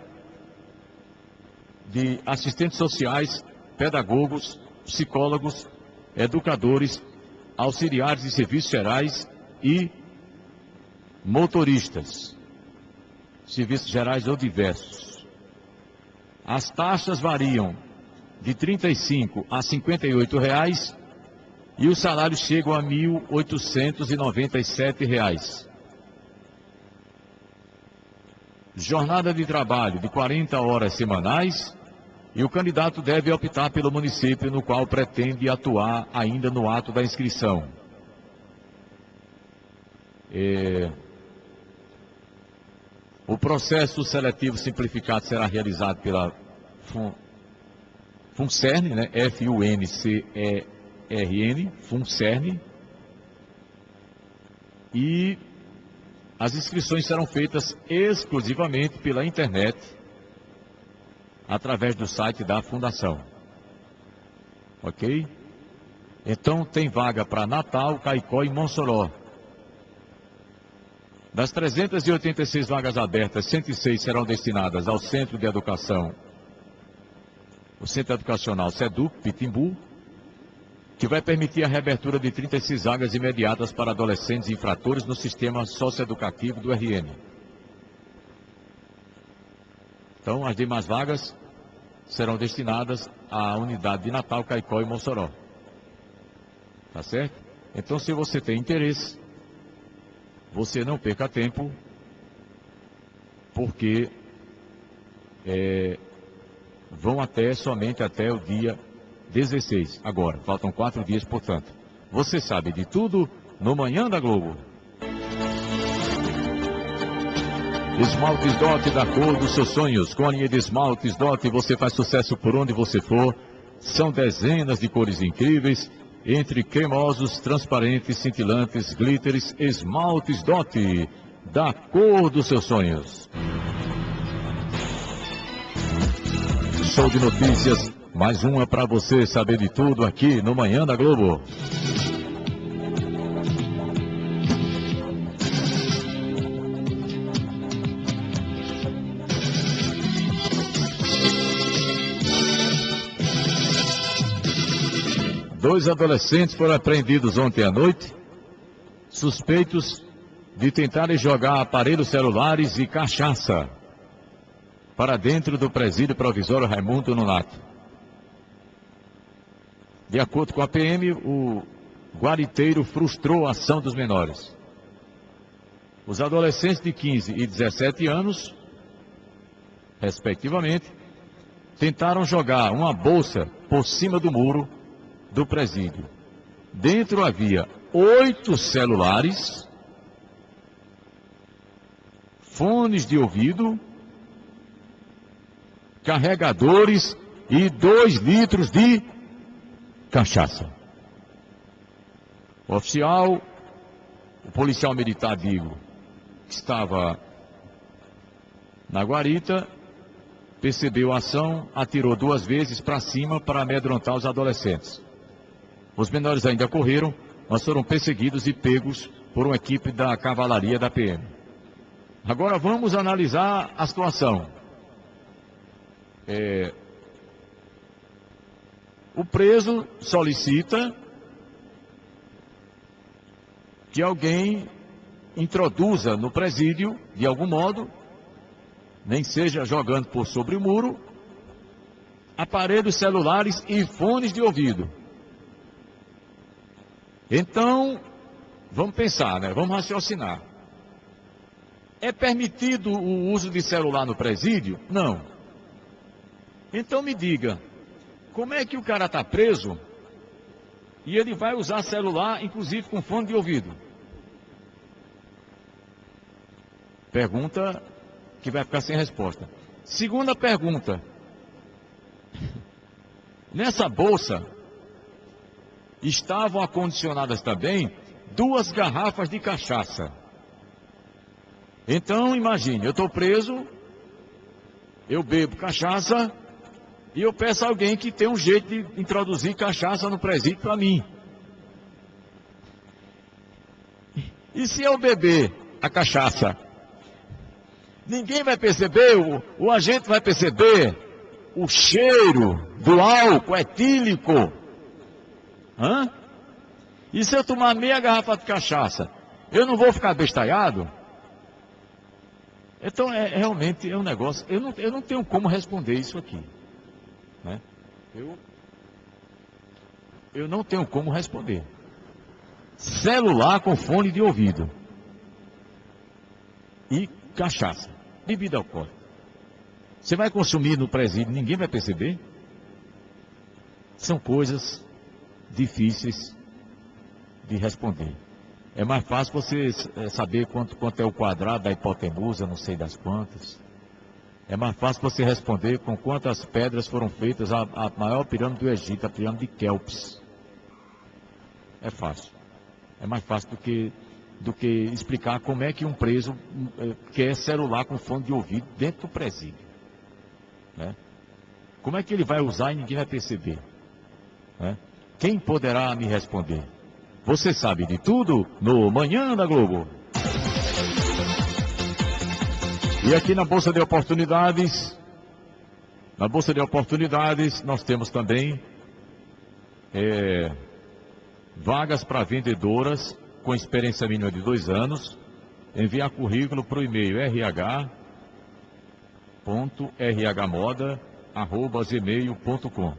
de assistentes sociais, pedagogos, psicólogos, educadores, auxiliares de serviços gerais e motoristas. Serviços gerais ou diversos. As taxas variam de R$ 35 a R$ 58 reais, e os salários chegam a R$ 1.897. Jornada de trabalho de 40 horas semanais, e o candidato deve optar pelo município no qual pretende atuar ainda no ato da inscrição. O processo seletivo simplificado será realizado pela FUNCERN, né? FUNCERN, FUNCERN, e as inscrições serão feitas exclusivamente pela internet, através do site da Fundação. Ok? Então tem vaga para Natal, Caicó e Mossoró. Das 386 vagas abertas, 106 serão destinadas ao Centro de Educação, o Centro Educacional SEDUC, Pitimbu, que vai permitir a reabertura de 36 vagas imediatas para adolescentes infratores no sistema socioeducativo do RN. Então, as demais vagas serão destinadas à unidade de Natal, Caicó e Mossoró. Tá certo? Então, se você tem interesse, você não perca tempo, porque vão somente até o dia 16. Agora, faltam 4 dias, portanto. Você sabe de tudo no Manhã da Globo. Esmaltes Dot, da cor dos seus sonhos. Com a linha de esmaltes Dot, você faz sucesso por onde você for. São dezenas de cores incríveis, entre cremosos, transparentes, cintilantes, glitters. Esmaltes Dot, da cor dos seus sonhos. Show de notícias, mais uma para você saber de tudo aqui no Manhã da Globo. Dois adolescentes foram apreendidos ontem à noite, suspeitos de tentarem jogar aparelhos celulares e cachaça para dentro do presídio provisório Raimundo Nonato. De acordo com a PM, o guariteiro frustrou a ação dos menores. Os adolescentes de 15 e 17 anos, respectivamente, tentaram jogar uma bolsa por cima do muro do presídio. Dentro havia 8 celulares, fones de ouvido, carregadores e 2 litros de cachaça. O oficial, o policial militar, digo, que estava na guarita, percebeu a ação, atirou 2 vezes para cima para amedrontar os adolescentes. Os menores ainda correram, mas foram perseguidos e pegos por uma equipe da cavalaria da PM. Agora vamos analisar a situação. O preso solicita que alguém introduza no presídio, de algum modo, nem seja jogando por sobre o muro, aparelhos celulares e fones de ouvido. Então, vamos pensar, né? Vamos raciocinar. É permitido o uso de celular no presídio? Não. Então me diga, como é que o cara está preso e ele vai usar celular, inclusive com fone de ouvido? Pergunta que vai ficar sem resposta. Segunda pergunta. Nessa bolsa estavam acondicionadas também 2 garrafas de cachaça. Então, imagine, eu estou preso, eu bebo cachaça e eu peço a alguém que tem um jeito de introduzir cachaça no presídio para mim. E se eu beber a cachaça? Ninguém vai perceber, o agente vai perceber o cheiro do álcool etílico. Hã? E se eu tomar meia garrafa de cachaça, eu não vou ficar bestalhado? Então, realmente é um negócio, eu não tenho como responder isso aqui. Né? Eu não tenho como responder. Celular com fone de ouvido. E cachaça, bebida alcoólica. Você vai consumir no presídio, ninguém vai perceber? São coisas difíceis de responder. É mais fácil você saber quanto é o quadrado da hipotenusa, não sei das quantas. É mais fácil você responder com quantas pedras foram feitas a maior pirâmide do Egito, a pirâmide de Kelps. É fácil. É mais fácil do que explicar como é que um preso quer celular com fone de ouvido dentro do presídio. Né? Como é que ele vai usar e ninguém vai perceber? Né? Quem poderá me responder? Você sabe de tudo no Manhã da Globo. E aqui na Bolsa de Oportunidades, nós temos também vagas para vendedoras com experiência mínima de 2 anos. Enviar currículo para o e-mail rh.rhmoda@gmail.com.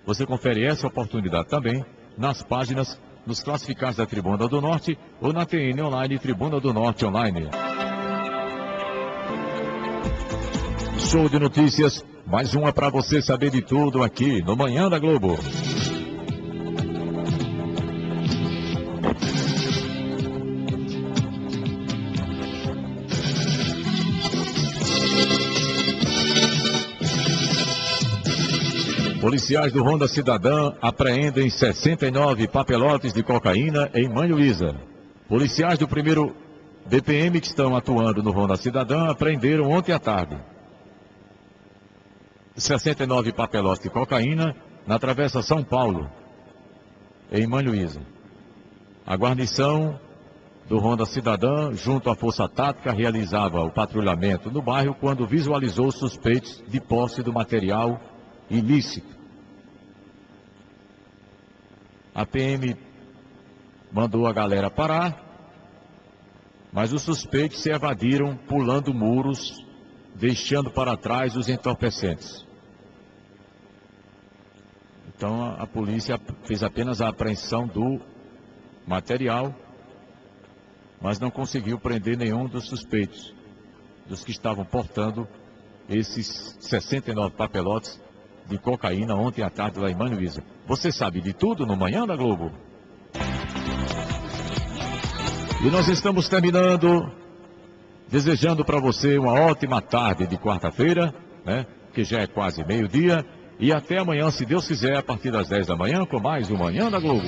Você confere essa oportunidade também nas páginas, nos classificados da Tribuna do Norte ou na TN Online, Tribuna do Norte Online. Show de notícias, mais uma para você saber de tudo aqui no Manhã da Globo. Policiais do Ronda Cidadã apreendem 69 papelotes de cocaína em Manhuíza. Policiais do 1º BPM que estão atuando no Ronda Cidadã apreenderam ontem à tarde 69 papelotes de cocaína na Travessa São Paulo, em Manhuíza. A guarnição do Ronda Cidadã, junto à Força Tática, realizava o patrulhamento no bairro quando visualizou suspeitos de posse do material ilícito. A PM mandou a galera parar, mas os suspeitos se evadiram pulando muros, deixando para trás os entorpecentes. Então a polícia fez apenas a apreensão do material, mas não conseguiu prender nenhum dos suspeitos, dos que estavam portando esses 69 papelotes de cocaína ontem à tarde lá em Manhuíza. Você sabe de tudo no Manhã da Globo. E nós estamos terminando, desejando para você uma ótima tarde de quarta-feira, né? Que já é quase meio-dia. E até amanhã, se Deus quiser, a partir das 10 da manhã, com mais um Manhã da Globo.